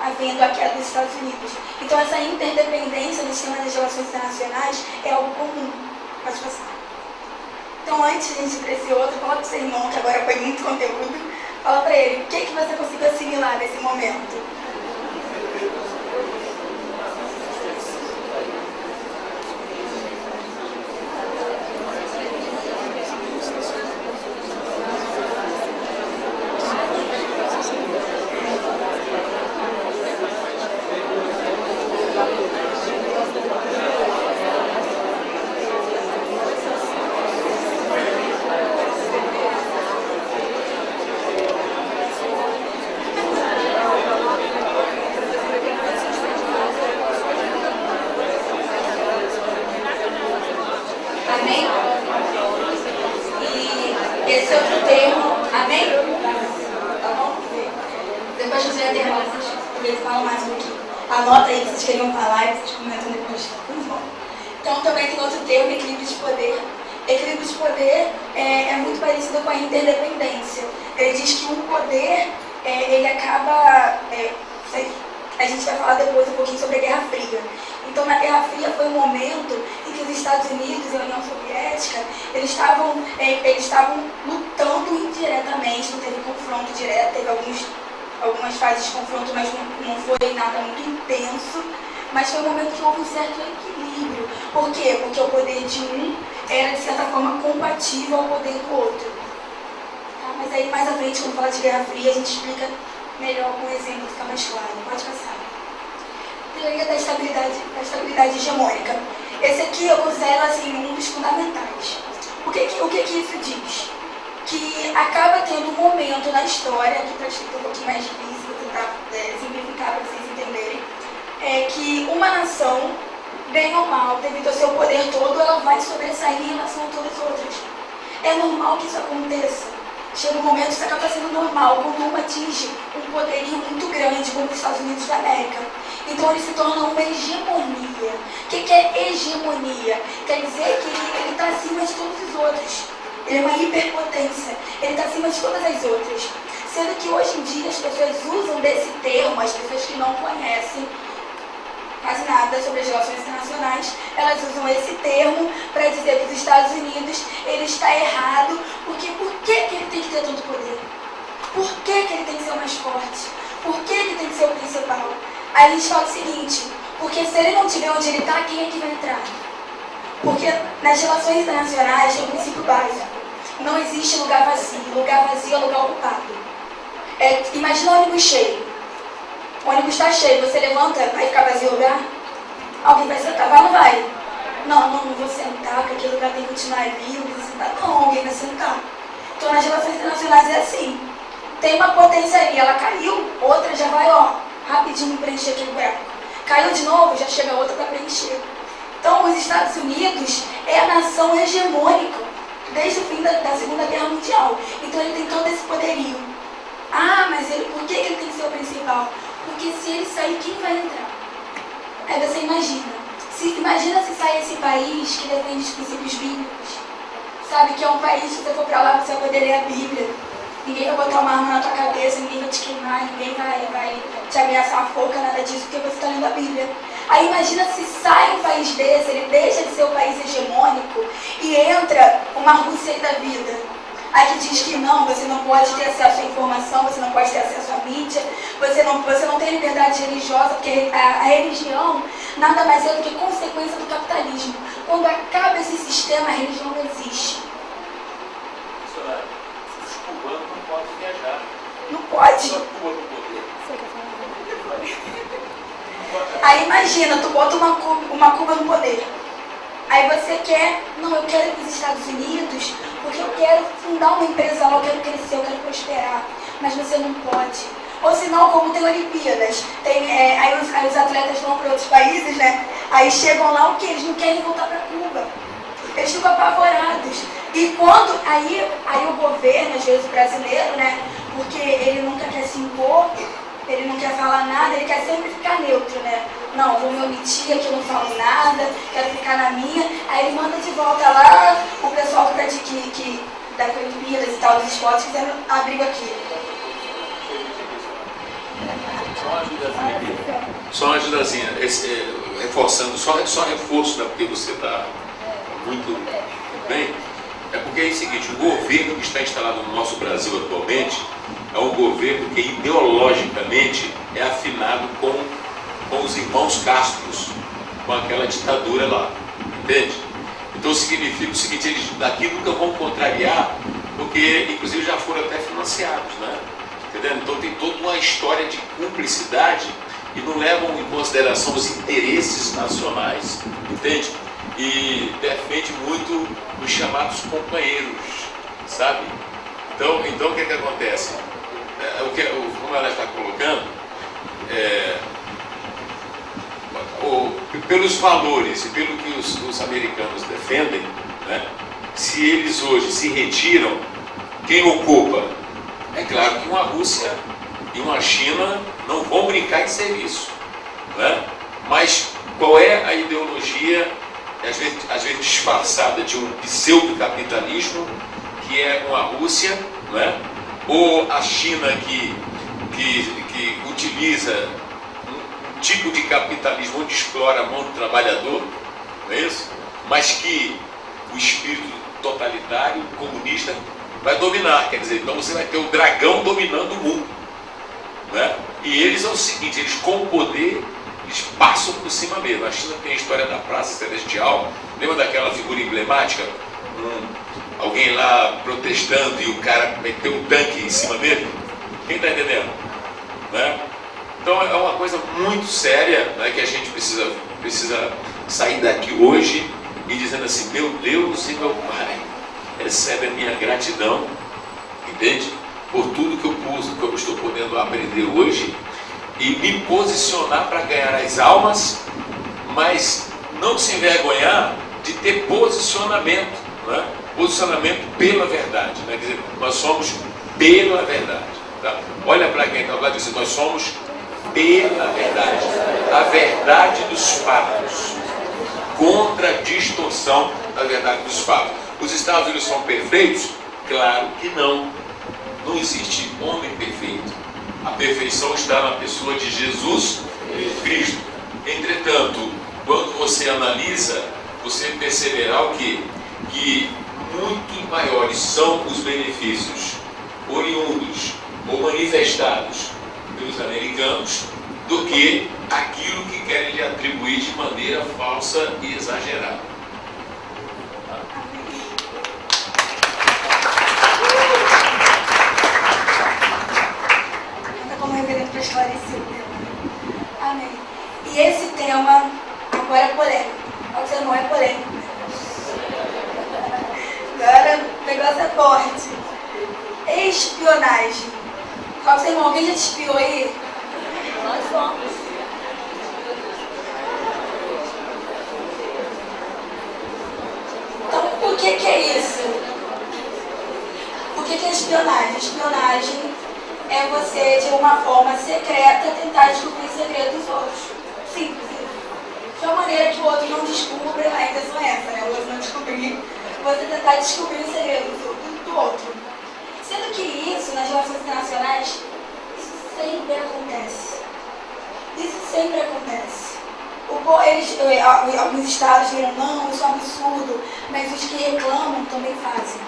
havendo aqui a dos Estados Unidos. Então essa interdependência no sistema das relações internacionais é algo comum. Pode passar. Então antes de a gente ir para esse outro, fala para o seu irmão, que agora foi muito conteúdo, fala para ele, o que você conseguiu assimilar nesse momento? Anota aí que vocês queriam falar e vocês comentam depois. Muito bom. Então também tem outro termo, equilíbrio de poder. Equilíbrio de poder é muito parecido com a interdependência. Ele diz que um poder, ele acaba... a gente vai falar depois um pouquinho sobre a Guerra Fria. Então na Guerra Fria foi um momento em que os Estados Unidos e a União Soviética, eles estavam lutando indiretamente, não teve confronto direto, teve algumas fases de confronto, mas não foi nada muito intenso, mas foi um momento que houve um certo equilíbrio. Por quê? Porque o poder de um era, de certa forma, compatível ao poder do outro. Tá? Mas aí, mais à frente, quando fala de Guerra Fria, a gente explica melhor com um exemplo, fica mais claro. Pode passar. teoria da estabilidade hegemônica. Esse aqui eu considero assim, um dos fundamentais. O que isso diz? Que acaba tendo um momento na história, aqui está escrito um pouquinho mais difícil, vou tentar simplificar para vocês entenderem, é que uma nação, bem ou mal, devido ao seu poder todo, ela vai sobressair em relação a todas as outras. É normal que isso aconteça. Chega um momento que isso acaba sendo normal, quando uma atinge um poderio muito grande, como os Estados Unidos da América. Então ele se torna uma hegemonia. O que é hegemonia? Quer dizer que ele está acima de todos os outros. Ele é uma hiperpotência. Ele está acima de todas as outras. Sendo que hoje em dia as pessoas usam desse termo, as pessoas que não conhecem quase nada sobre as relações internacionais, elas usam esse termo para dizer que os Estados Unidos, ele está errado, porque por que ele tem que ter tanto poder? Por que ele tem que ser o mais forte? Por que ele tem que ser o principal? Aí a gente fala o seguinte, porque se ele não tiver onde ele está, quem é que vai entrar? Porque nas relações internacionais tem um princípio básico. Não existe lugar vazio é lugar ocupado. Imagina um ônibus cheio. O ônibus está cheio, você levanta, vai ficar vazio o lugar? Alguém vai sentar, vai ou não vai? Não vou sentar, porque aquele lugar tem que continuar livre, vou sentar. Não, alguém vai sentar. Então nas relações internacionais é assim. Tem uma potência ali, ela caiu, outra já vai, rapidinho preencher aquele buraco. Caiu de novo, já chega outra para preencher. Então os Estados Unidos é a nação hegemônica desde o fim da Segunda Guerra Mundial. Então ele tem todo esse poderio. Mas por que ele tem que ser o principal? Porque se ele sair, quem vai entrar? Aí você imagina se sair esse país que defende os princípios bíblicos. Sabe que é um país, se você for pra lá, você vai poder ler a Bíblia. Ninguém vai botar uma arma na tua cabeça, ninguém vai te queimar, ninguém vai te ameaçar a forca, nada disso, porque você está lendo a Bíblia. Aí imagina se sai um país desse, ele deixa de ser um país hegemônico e entra uma Rússia da vida. Aí que diz que não, você não pode ter acesso à informação, você não pode ter acesso à mídia, você não tem liberdade religiosa, porque a religião nada mais é do que consequência do capitalismo. Quando acaba esse sistema, a religião não existe. Os cubanos não podem viajar. Não pode. Só Cuba não poder. Aí imagina, tu bota uma Cuba no poder. Aí você quer, eu quero ir para os Estados Unidos porque eu quero fundar uma empresa lá, eu quero crescer, eu quero prosperar. Mas você não pode. Ou senão, como tem Olimpíadas, aí os atletas vão para outros países, né? Aí chegam lá, o que? Eles não querem voltar para Cuba. Eles ficam apavorados. E quando, aí o governo, às vezes o brasileiro, né? Porque ele nunca quer se impor, ele não quer falar nada, ele quer sempre ficar neutro, né? Não, vou me omitir aqui, eu não falo nada, quero ficar na minha. Aí ele manda de volta lá o pessoal que das Olimpíadas e tal, dos esportes, fizeram abrigo aqui. Só uma ajudazinha. Reforçando, só reforço, né, porque você está muito bem. É porque é o seguinte, o governo que está instalado no nosso Brasil atualmente é um governo que ideologicamente é afinado com os irmãos Castros, com aquela ditadura lá, entende? Então significa o seguinte, eles daqui nunca vão contrariar, porque inclusive já foram até financiados, né? Entendendo? Então tem toda uma história de cumplicidade e não levam em consideração os interesses nacionais, entende? E defende muito os chamados companheiros, sabe? Então o que acontece? Como ela está colocando, pelos valores e pelo que os americanos defendem, né, se eles hoje se retiram, quem ocupa? É claro que uma Rússia e uma China não vão brincar em serviço, né? Mas qual é a ideologia, às vezes disfarçada de um pseudo-capitalismo, que é uma Rússia, né? Ou a China que utiliza um tipo de capitalismo onde explora a mão do trabalhador, não é isso? Mas que o espírito totalitário, comunista, vai dominar. Quer dizer, então você vai ter o dragão dominando o mundo, né? E eles é o seguinte, eles com o poder, eles passam por cima mesmo. A China tem a história da Praça Celestial, lembra daquela figura emblemática? Alguém lá protestando e o cara meteu um tanque em cima dele? Quem está entendendo? Né? Então é uma coisa muito séria, né, que a gente precisa sair daqui hoje e dizendo assim: meu Deus e meu Pai, recebe a minha gratidão, entende? Por tudo que eu estou podendo aprender hoje e me posicionar para ganhar as almas, mas não se envergonhar de ter posicionamento, né? Posicionamento pela verdade, né? Quer dizer, nós somos pela verdade, tá? Olha para quem está ao lado e diz: nós somos pela verdade, a verdade dos fatos, contra a distorção da verdade dos fatos. Os Estados Unidos são perfeitos? Claro que não. Não existe homem perfeito. A perfeição está na pessoa de Jesus Cristo. Entretanto, quando você analisa, você perceberá o quê? Que muito maiores são os benefícios oriundos ou manifestados pelos americanos do que aquilo que querem lhe atribuir de maneira falsa e exagerada. Como reverendo para esclarecer o tema. Amém. E esse tema agora é polêmico. O sermão é polêmico. Agora o negócio é forte. Espionagem. Fala pro seu irmão, alguém já te espiou aí? Nós somos. Então, o que é isso? O que é espionagem? Espionagem é você, de uma forma secreta, tentar descobrir o segredo dos outros. Simples. De uma maneira que o outro não descubra, a intenção é essa, né? O outro não descobrir, você tentar descobrir o segredo do outro. Sendo que isso, nas relações internacionais, isso sempre acontece. Isso sempre acontece. Alguns estados viram: não, isso é um absurdo, mas os que reclamam também fazem.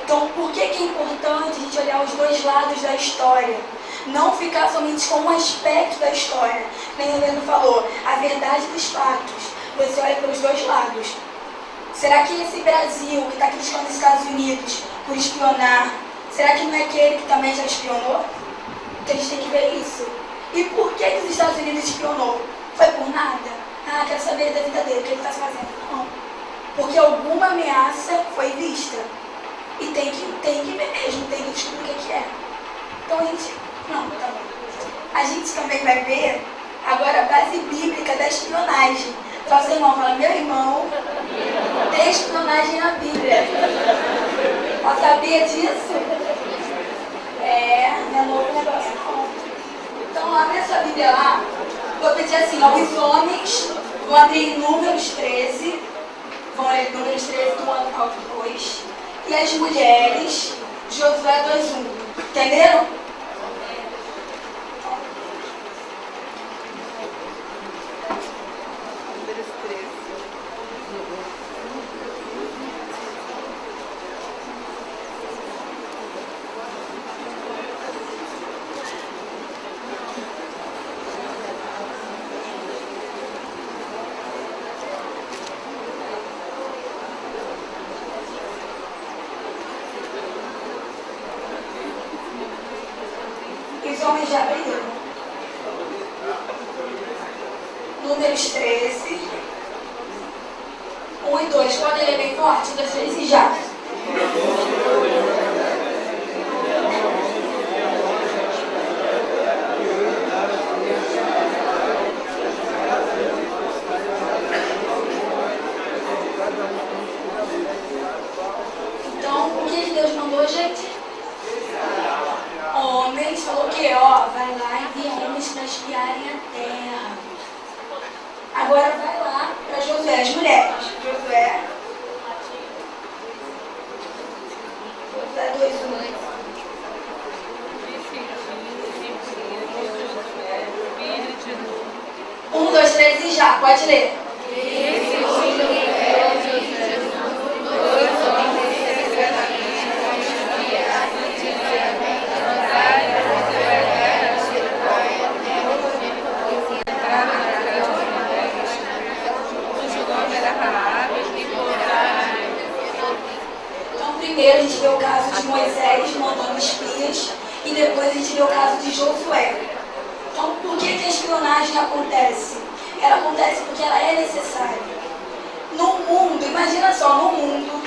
Então, por que é importante a gente olhar os dois lados da história? Não ficar somente com um aspecto da história. Nem o Leandro falou, a verdade dos fatos. Você olha pelos dois lados. Será que esse Brasil, que está criticando os Estados Unidos por espionar, será que não é aquele que também já espionou? Então a gente tem que ver isso. E por que os Estados Unidos espionou? Foi por nada? Ah, quero saber da vida dele, o que ele está fazendo. Não. Porque alguma ameaça foi vista. E tem que ver mesmo, tem que descobrir o que é. Então a gente... Não, tá bom. A gente também vai ver agora a base bíblica da espionagem. Então seu irmão fala: meu irmão, tem espionagem na Bíblia. Ela sabia disso? É novo negócio. Então abre a sua Bíblia lá. Vou pedir assim, ó, os homens vão abrir Números 13. Vão ler Números 13 do 1 ao 2. E as mulheres, Josué 2:1. Entenderam? Os homens já abriram. Números 13, 1 e 2. Podem ler bem forte? 1, 2, 3 e já. Então, o que Deus mandou, gente? Homens, falou que vai lá e envia homens para espiarem a terra. Agora vai lá para Josué, as mulheres. Josué 2:1. 1, 2, 3 e já, pode ler. Primeiro a gente vê o caso de Moisés mandando espias e depois a gente vê o caso de Josué. Então, por espionagem acontece? Ela acontece porque ela é necessária. No mundo, imagina só, no mundo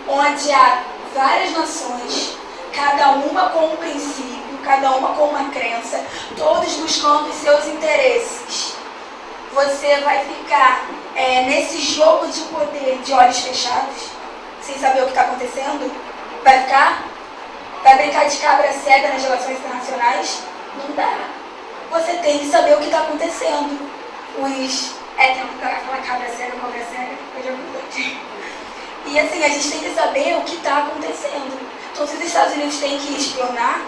onde há várias nações, cada uma com um princípio, cada uma com uma crença, todos buscando os seus interesses. Você vai ficar nesse jogo de poder de olhos fechados, sem saber o que está acontecendo? Vai ficar? Vai brincar de cabra cega nas relações internacionais? Não dá. Você tem que saber o que está acontecendo. Tem que falar cabra cega, cobra cega, eu já me. E assim, a gente tem que saber o que está acontecendo. Então, se os Estados Unidos têm que espionar,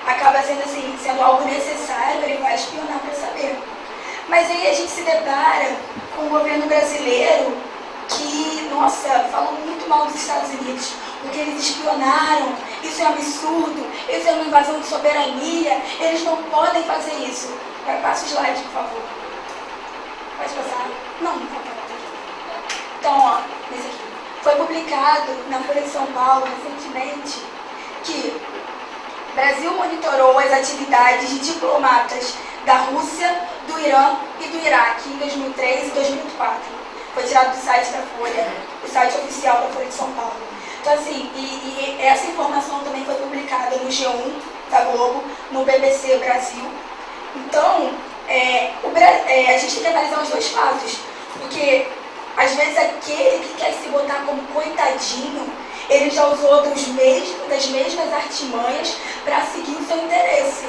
acaba sendo assim, sendo algo necessário, ele vai espionar para saber. Mas aí a gente se depara com o governo brasileiro que, nossa, falam muito mal dos Estados Unidos, porque eles espionaram, isso é um absurdo, isso é uma invasão de soberania, eles não podem fazer isso. Passa o slide, por favor. Pode passar? Não pode passar. Então, ó, nesse aqui. Foi publicado na Folha de São Paulo, recentemente, que o Brasil monitorou as atividades de diplomatas da Rússia, do Irã e do Iraque em 2003 e 2004. Foi tirado do site da Folha, o site oficial da Folha de São Paulo. Então, assim, e essa informação também foi publicada no G1 da Globo, no BBC Brasil. Então, a gente tem que analisar os dois fatos, porque às vezes aquele que quer se botar como coitadinho, ele já usou das mesmas artimanhas para seguir o seu interesse.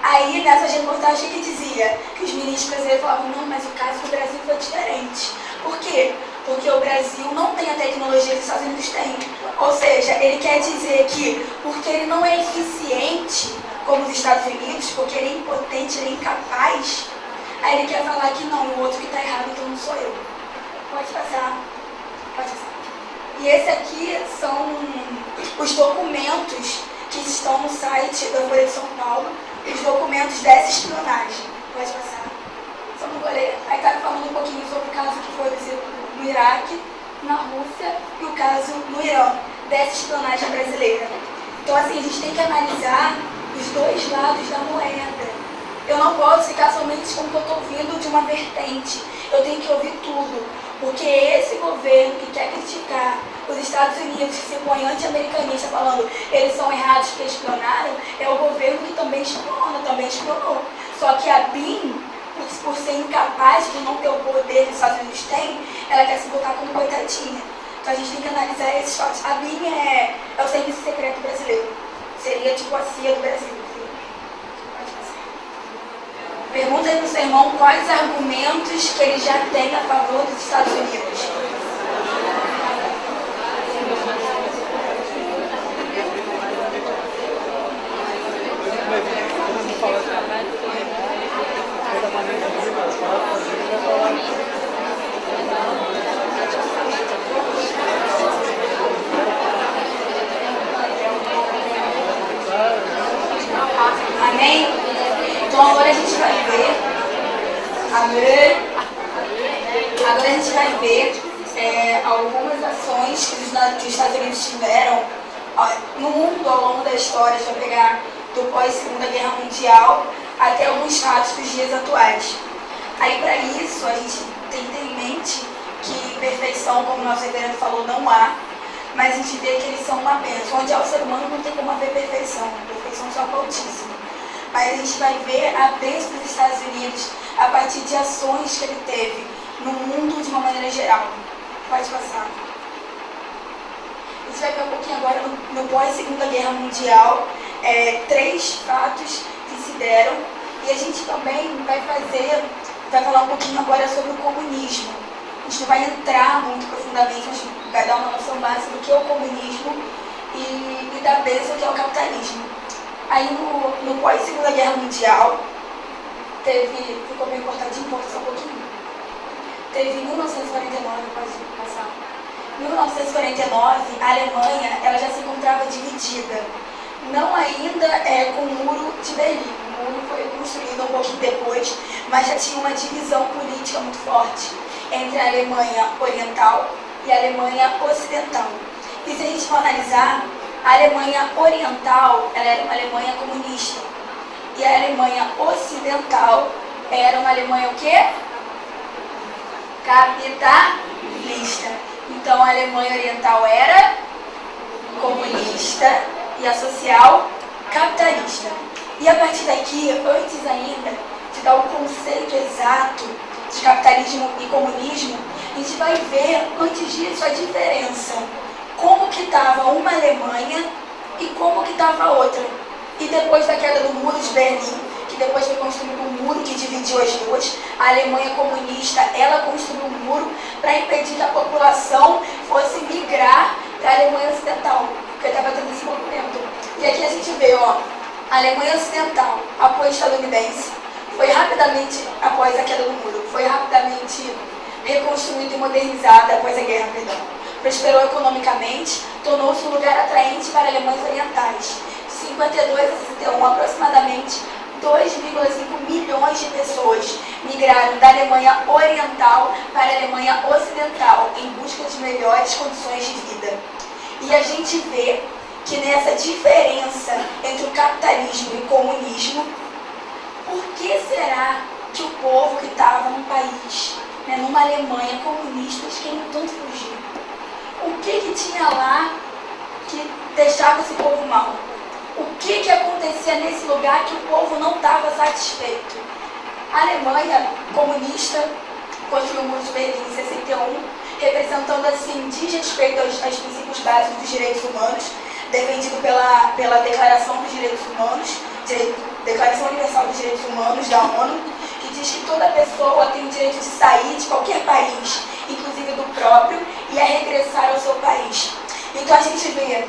Aí, nessas reportagens que dizia que os ministros brasileiros falavam, não, mas o caso do Brasil foi diferente. Por quê? Porque o Brasil não tem a tecnologia que os Estados Unidos têm. Ou seja, ele quer dizer que, porque ele não é eficiente como os Estados Unidos, porque ele é impotente, ele é incapaz, aí ele quer falar que não, o outro que está errado, então não sou eu. Pode passar. Pode passar. E esse aqui são os documentos que estão no site da Folha de São Paulo, os documentos dessa espionagem. Pode passar. Só não vou ler. Aí está falando um pouquinho sobre o caso que foi no Iraque, na Rússia e o caso no Irã, dessa espionagem brasileira. Então, assim, a gente tem que analisar os dois lados da moeda. Eu não posso ficar somente com o que eu estou ouvindo de uma vertente. Eu tenho que ouvir tudo. Porque esse governo que quer criticar os Estados Unidos, que se põe anti-americanista, falando eles são errados porque espionaram, é o governo que também espiona, também espionou. Só que a BIM, por ser incapaz de não ter o poder que os Estados Unidos têm, ela quer se botar como coitadinha. Então a gente tem que analisar esses fatos. A BIM é o Serviço Secreto Brasileiro. Seria tipo a CIA do Brasil. Pergunta aí pro seu irmão quais argumentos que ele já tem a favor dos Estados Unidos. Amém? Então agora a gente vai ver. Agora a gente vai ver algumas ações que os Estados Unidos tiveram no mundo ao longo da história. A gente vai pegar do pós-Segunda Guerra Mundial até alguns fatos dos dias atuais. Aí para isso a gente tem que ter em mente que perfeição, como o nosso reverendo falou, não há, mas a gente vê que eles são uma bênção. Onde há o ser humano não tem como haver perfeição, perfeição só para o Altíssimo. Mas a gente vai ver a bênção dos Estados Unidos a partir de ações que ele teve no mundo de uma maneira geral. Pode passar. A gente vai ver um pouquinho agora no pós-Segunda Guerra Mundial, 3 fatos que se deram. E a gente também vai falar um pouquinho agora sobre o comunismo. A gente não vai entrar muito profundamente, a gente vai dar uma noção básica do que é o comunismo e da bênção que é o capitalismo. Aí no pós-Segunda Guerra Mundial, ficou meio cortadinho, pode só um pouquinho. Teve em 1949, pode passar. Em 1949, a Alemanha ela já se encontrava dividida. Não ainda com o Muro de Berlim. O muro foi construído um pouquinho depois, mas já tinha uma divisão política muito forte entre a Alemanha Oriental e a Alemanha Ocidental. E se a gente for analisar, a Alemanha Oriental ela era uma Alemanha comunista e a Alemanha Ocidental Era uma Alemanha o quê? Capitalista. Então a Alemanha Oriental era comunista e a social capitalista. E a partir daqui, antes ainda de dar o conceito exato de capitalismo e comunismo, a gente vai ver, antes disso, a diferença. Como que estava uma Alemanha e como que estava a outra. E depois da queda do Muro de Berlim, que depois foi construído um muro que dividiu as duas, a Alemanha comunista, ela construiu um muro para impedir que a população fosse migrar para a Alemanha Ocidental, porque estava tendo esse movimento. E aqui a gente vê, ó, a Alemanha Ocidental, apoio estadunidense, foi rapidamente, após a queda do muro, foi rapidamente reconstruída e modernizada após a guerra, prosperou economicamente, tornou-se um lugar atraente para alemães orientais. De 52 a 61, aproximadamente 2,5 milhões de pessoas migraram da Alemanha Oriental para a Alemanha Ocidental em busca de melhores condições de vida. E a gente vê que nessa diferença entre o capitalismo e o comunismo, por que será que o povo que estava num país, numa Alemanha comunista, eles queriam tanto fugir? O que tinha lá que deixava esse povo mal? O que acontecia nesse lugar que o povo não estava satisfeito? A Alemanha comunista construiu o Muro de Berlim em 61, representando assim desrespeito aos princípios básicos dos direitos humanos, defendido pela Declaração dos Direitos Humanos, Declaração Universal dos Direitos Humanos da ONU, que diz que toda pessoa tem o direito de sair de qualquer país, inclusive do próprio, e a regressar ao seu país. Então a gente vê,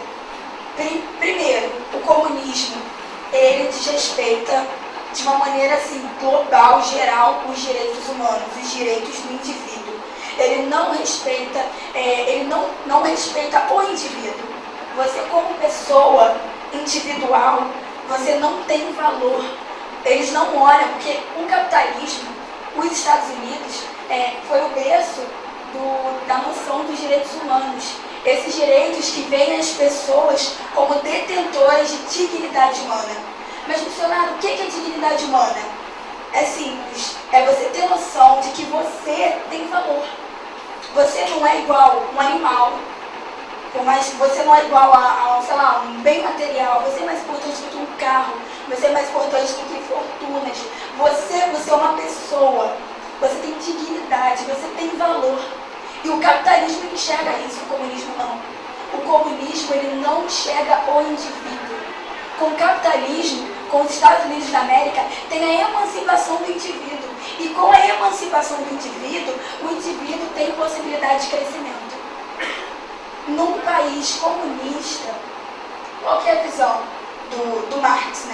primeiro, o comunismo, ele desrespeita de uma maneira assim, global, geral, os direitos humanos, os direitos do indivíduo. Ele não respeita, não respeita o indivíduo. Você como pessoa individual, você não tem valor. Eles não olham, porque o capitalismo, os Estados Unidos, foi o berço da noção dos direitos humanos. Esses direitos que veem as pessoas como detentoras de dignidade humana. Mas, missionário, o que é dignidade humana? É simples, é você ter noção de que você tem valor. Você não é igual um animal, mas você não é igual a um bem material. Você é mais importante do que um carro, você é mais importante do que fortunas. Você é uma pessoa, você tem dignidade, você tem valor. E o capitalismo enxerga isso, o comunismo não. O comunismo, ele não enxerga o indivíduo. Com o capitalismo, com os Estados Unidos da América, tem a emancipação do indivíduo. E com a emancipação do indivíduo, o indivíduo tem possibilidade de crescimento. Num país comunista, qual que é a visão do Marx,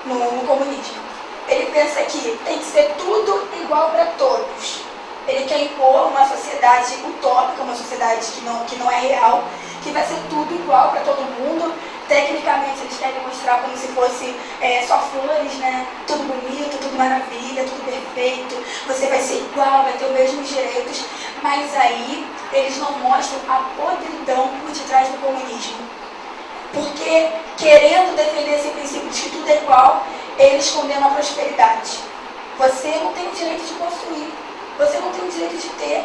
no comunismo? Ele pensa que tem que ser tudo igual para todos. Ele quer impor uma sociedade utópica, uma sociedade que não é real, que vai ser tudo igual para todo mundo. Tecnicamente, eles querem mostrar como se fosse só flores, tudo bonito, tudo maravilha, tudo perfeito. Você vai ser igual, vai ter os mesmos direitos. Mas aí, eles não mostram a podridão por detrás do comunismo. Porque, querendo defender esse princípio de que tudo é igual, eles condenam a prosperidade. Você não tem o direito de possuir. Você não tem o direito de ter.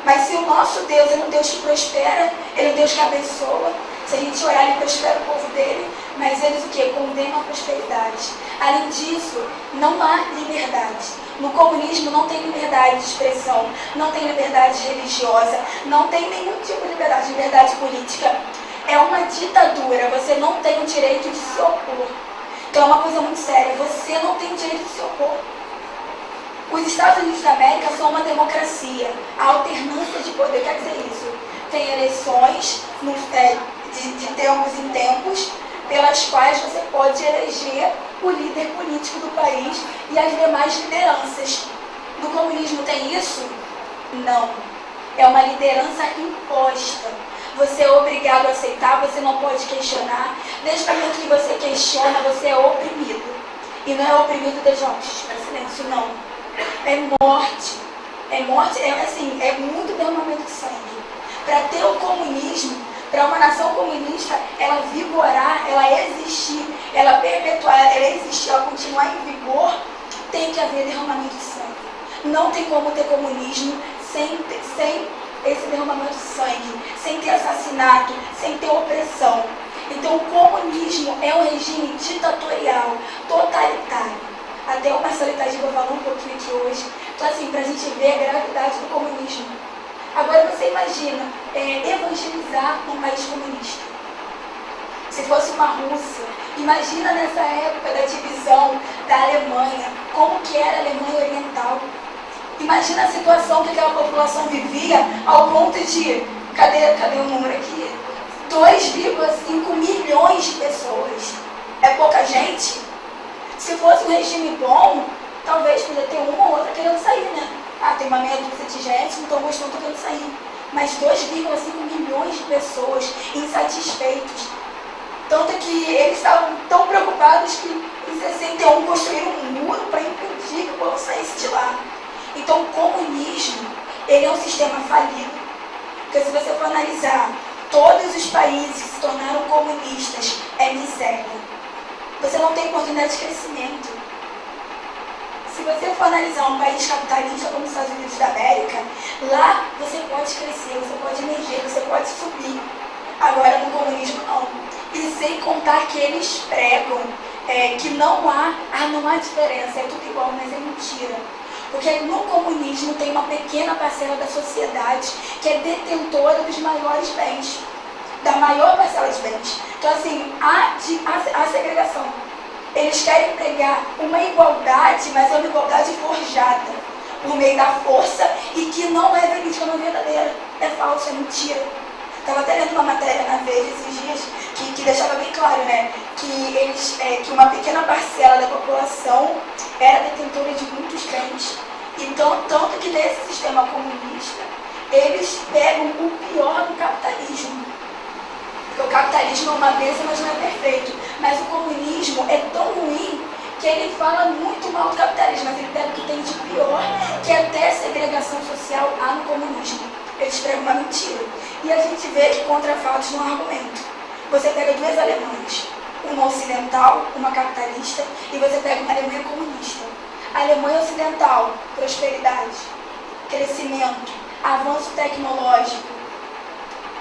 Mas se o nosso Deus é um Deus que prospera, ele é um Deus que abençoa. Se a gente orar, ele prospera o povo dele. Mas eles o quê? Condenam a prosperidade. Além disso, não há liberdade. No comunismo não tem liberdade de expressão, não tem liberdade religiosa, não tem nenhum tipo de liberdade política. É uma ditadura, você não tem o direito de se opor. Então é uma coisa muito séria, você não tem o direito de se opor. Os Estados Unidos da América são uma democracia. A alternância de poder quer dizer isso. Tem eleições de tempos em tempos, pelas quais você pode eleger o líder político do país e as demais lideranças. No comunismo tem isso? Não. É uma liderança imposta. Você é obrigado a aceitar, você não pode questionar. Desde o momento que você questiona, você é oprimido. E não é oprimido de jogos, para silêncio, não. É morte. É morte, é muito derramamento de sangue. Para ter o comunismo, para uma nação comunista, ela vigorar, ela existir, ela perpetuar, ela existir, ela continuar em vigor, tem que haver derramamento de sangue. Não tem como ter comunismo sem esse derramamento de sangue, sem ter assassinato, sem ter opressão. Então o comunismo é um regime ditatorial, totalitário. Até o Marcelo Itagiba falou um pouquinho aqui hoje. Então assim, para a gente ver a gravidade do comunismo. Agora você imagina evangelizar num país comunista. Se fosse uma Rússia, imagina nessa época da divisão da Alemanha, como que era a Alemanha Oriental. Imagina a situação que aquela população vivia ao ponto de, cadê o número aqui? 2,5 milhões de pessoas. É pouca gente? Se fosse um regime bom, talvez podia ter uma ou outra querendo sair, né? Tem uma meia dúzia de gente, não estão gostando, estão querendo sair. Mas 2,5 milhões de pessoas insatisfeitos. Tanto que eles estavam tão preocupados que em 61 construíram um muro para impedir que o povo saísse de lá. Então o comunismo, ele é um sistema falido. Porque se você for analisar, todos os países que se tornaram comunistas é miséria. Você não tem oportunidade de crescimento. Se você for analisar um país capitalista como os Estados Unidos da América, lá você pode crescer, você pode emergir, você pode subir. Agora no comunismo não. E sem contar que eles pregam que não há diferença, é tudo igual, mas é mentira. Porque no comunismo tem uma pequena parcela da sociedade que é detentora dos maiores bens, da maior parcela de bens. Então assim, há segregação. Eles querem pregar uma igualdade, mas é uma igualdade forjada, por meio da força, e que não é verídica, não é verdadeira. É falso, é mentira. Estava até lendo uma matéria na Veja esses dias que deixava bem claro, né? Que uma pequena parcela da população era detentora de muitos bens. Então, tanto que nesse sistema comunista, eles pegam o pior do capitalismo. Porque o capitalismo é uma bênção, mas não é perfeito. Mas o comunismo é tão ruim que ele fala muito mal do capitalismo, mas ele pega o que tem de pior, que até segregação social há no comunismo. Eles pregam uma mentira. E a gente vê que contra fatos não há argumento. Você pega duas Alemanhas, uma ocidental, uma capitalista, e você pega uma Alemanha comunista. A Alemanha ocidental, prosperidade, crescimento, avanço tecnológico.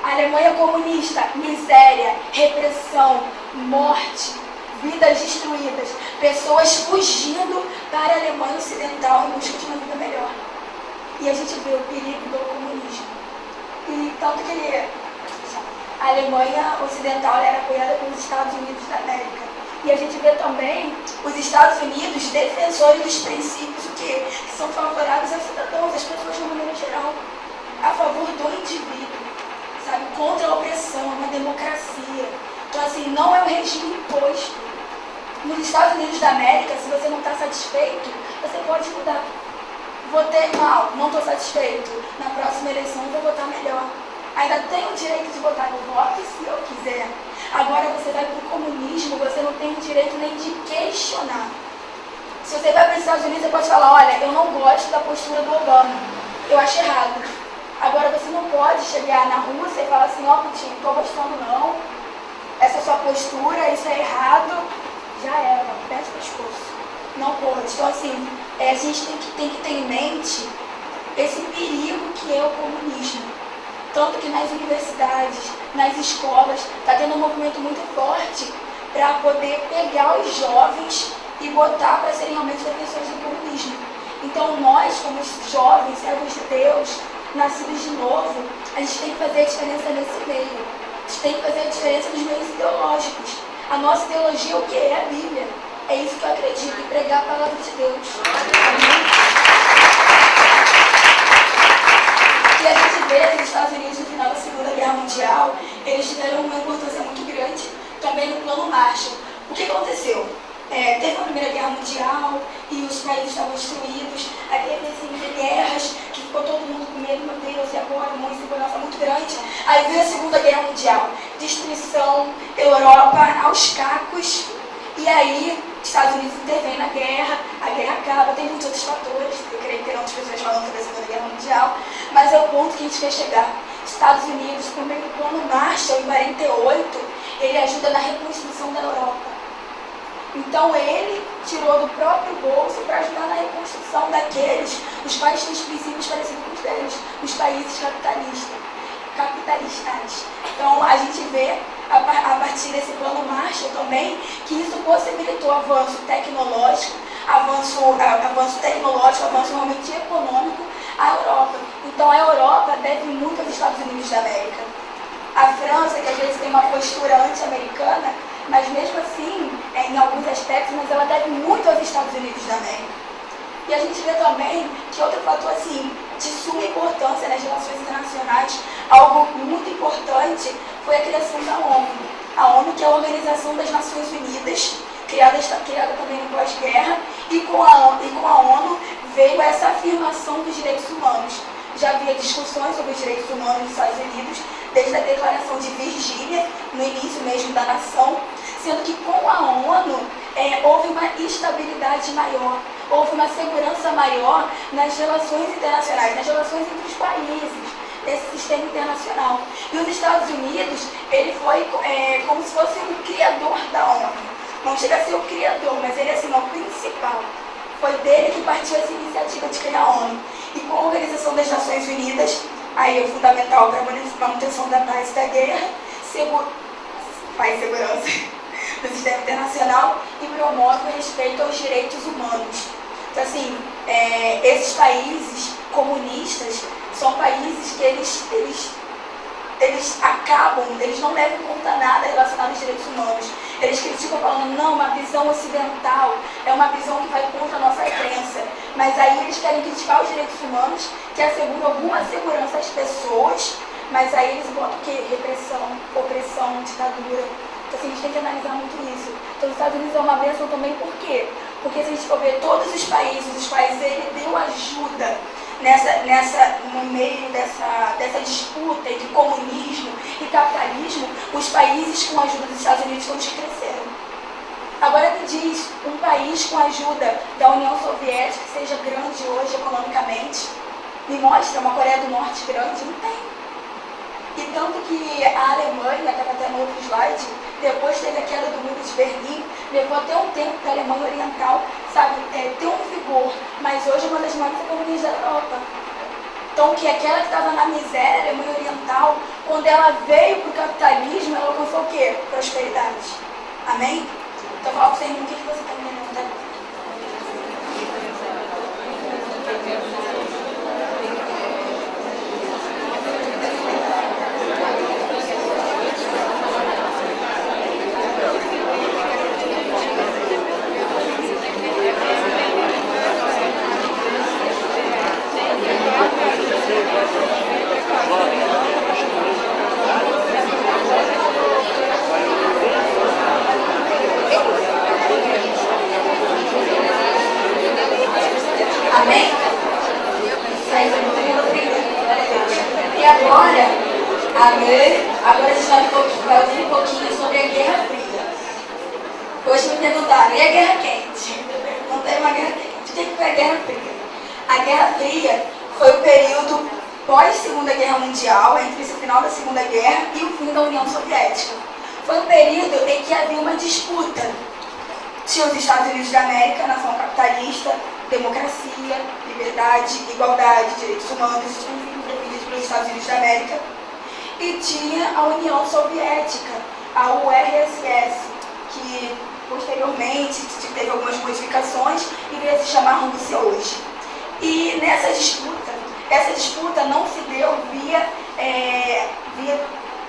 A Alemanha comunista, miséria, repressão, morte, vidas destruídas, pessoas fugindo para a Alemanha ocidental em busca de uma vida melhor. E a gente vê o perigo do comunismo. E tanto que a Alemanha ocidental era apoiada pelos Estados Unidos da América. E a gente vê também os Estados Unidos defensores dos princípios que são favoráveis aos cidadãos, às pessoas de uma maneira geral, a favor do indivíduo, sabe? Contra a opressão, uma democracia. Então assim, não é um regime imposto. Nos Estados Unidos da América, se você não está satisfeito, você pode mudar. Votei mal, não estou satisfeito. Na próxima eleição eu vou votar melhor. Ainda tenho o direito de votar no voto se eu quiser. Agora você vai para o comunismo, você não tem o direito nem de questionar. Se você vai para os Estados Unidos, você pode falar, olha, eu não gosto da postura do Obama. Eu acho errado. Agora você não pode chegar na Rússia e falar assim, ó, Putin, não estou gostando não. Essa sua postura, isso é errado. Já era, perde o pescoço. Não pode. Então assim, a gente tem que ter em mente esse perigo que é o comunismo. Tanto que nas universidades, nas escolas, está tendo um movimento muito forte para poder pegar os jovens e botar para serem realmente defensores do comunismo. Então nós, como jovens, servos de Deus, nascidos de novo, a gente tem que fazer a diferença nesse meio. A gente tem que fazer a diferença nos meios ideológicos. A nossa ideologia é o que? É a Bíblia. É isso que eu acredito, em pregar a palavra de Deus. E a gente vê que os Estados Unidos, no final da Segunda Guerra Mundial, eles tiveram uma importância muito grande também no plano Marshall. O que aconteceu? Teve a Primeira Guerra Mundial e os países estavam destruídos, aí teve assim, guerras, que ficou todo mundo com medo, meu Deus, e agora, uma insegurança muito grande. Aí veio a Segunda Guerra Mundial, destruição, Europa aos cacos, e aí os Estados Unidos intervêm na guerra, a guerra acaba, tem muitos outros fatores, eu creio que terão outras pessoas falando sobre a Segunda Guerra Mundial, mas é o ponto que a gente quer chegar. Estados Unidos, por meio do plano Marshall, em 48, ele ajuda na reconstrução da Europa. Então ele tirou do próprio bolso para ajudar na reconstrução daqueles, os quais têm os princípios parecidos com os deles, os países capitalistas. Então a gente vê a partir desse plano Marshall também que isso possibilitou avanço tecnológico, avanço realmente econômico à Europa. Então a Europa deve muito aos Estados Unidos da América. A França, que às vezes tem uma postura anti-americana, mas mesmo assim, em alguns aspectos, mas ela deve muito aos Estados Unidos da América. E a gente vê também que outro fator assim, de suma importância nas relações internacionais, algo muito importante, foi a criação da ONU. A ONU, que é a Organização das Nações Unidas, criada também no pós-guerra, e com a ONU veio essa afirmação dos direitos humanos. Já havia discussões sobre os direitos humanos nos Estados Unidos, desde a Declaração de Virgínia, no início mesmo da nação, sendo que com a ONU houve uma estabilidade maior, houve uma segurança maior nas relações internacionais, nas relações entre os países, desse sistema internacional. E os Estados Unidos, ele foi como se fosse o criador da ONU. Não chega a ser o criador, mas ele assim, é o principal. Foi dele que partiu essa iniciativa de criar a ONU. E com a Organização das Nações Unidas, aí é fundamental para a manutenção da paz e da guerra, paz e segurança do sistema internacional e promove o respeito aos direitos humanos. Então, assim, esses países comunistas são países que eles não levam em conta nada relacionado aos direitos humanos. Eles criticam falando, não, uma visão ocidental, é uma visão que vai contra a nossa crença. Mas aí eles querem criticar os direitos humanos, que asseguram alguma segurança às pessoas, mas aí eles botam o quê? Repressão, opressão, ditadura. Então assim, a gente tem que analisar muito isso. Então os Estados Unidos é uma bênção também, por quê? Porque se a gente for ver todos os países os quais ele deu ajuda no meio dessa disputa entre comunismo e capitalismo, os países com a ajuda dos Estados Unidos todos cresceram. Agora me diz, um país com a ajuda da União Soviética que seja grande hoje economicamente, me mostra uma Coreia do Norte grande? Não tem. E tanto que a Alemanha, estava até no outro slide, depois teve a queda do muro de Berlim, levou até um tempo para a Alemanha Oriental, ter um vigor, mas hoje é uma das maiores economias da Europa. Então, que aquela que estava na miséria, a Alemanha Oriental, quando ela veio para o capitalismo, ela alcançou o quê? Prosperidade. Amém? Então, eu falo para você, irmão, o que você está entendendo até agora? Amém? E agora a gente vai ouvir um pouquinho sobre a Guerra Fria. Hoje me perguntaram, e a Guerra Quente? Não tem uma Guerra Quente. O que foi a Guerra Fria? A Guerra Fria foi o período pós-Segunda Guerra Mundial, entre o final da Segunda Guerra e o fim da União Soviética. Foi um período em que havia uma disputa. Tinha os Estados Unidos da América, nação capitalista, democracia, liberdade, igualdade, direitos humanos, defendidos pelos Estados Unidos da América. E tinha a União Soviética, a URSS, que posteriormente teve algumas modificações e veio se chamar Rússia hoje. E essa disputa não se deu via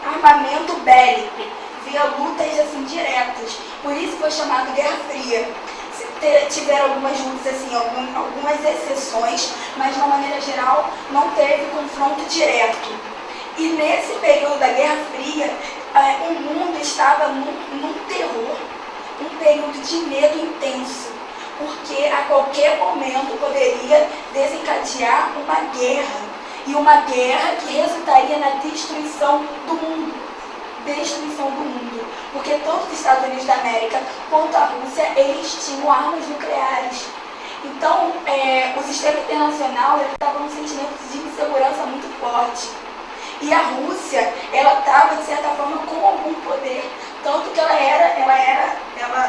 armamento bélico, via lutas assim diretas. Por isso foi chamado Guerra Fria. Tiveram algumas lutas, assim, algumas exceções, mas de uma maneira geral não teve confronto direto. E nesse período da Guerra Fria, o mundo estava num terror, um período de medo intenso, porque a qualquer momento poderia desencadear uma guerra, e uma guerra que resultaria na destruição do mundo. Porque tanto os Estados Unidos da América quanto a Rússia, eles tinham armas nucleares. Então, o sistema internacional estava num sentimento de insegurança muito forte. E a Rússia, ela estava, de certa forma, com algum poder, Tanto que ela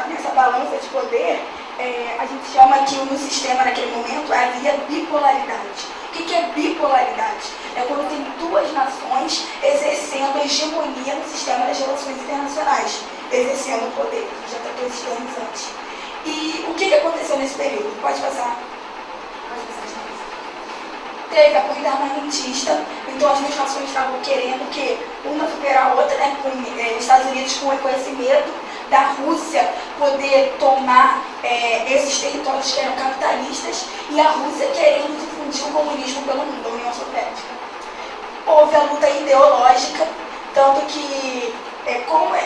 nessa balança de poder, a gente chama que no sistema naquele momento havia bipolaridade. O que é bipolaridade? É quando tem duas nações exercendo a hegemonia no sistema das relações internacionais, exercendo o poder. Já tratou esses termos antes. E o que aconteceu nesse período? Pode passar. Teve a corrida armamentista, então as duas nações estavam querendo que uma superar a outra, né, com Estados Unidos com esse medo da Rússia poder tomar esses territórios que eram capitalistas e a Rússia querendo difundir o comunismo pelo mundo, a União Soviética. Houve a luta ideológica, tanto que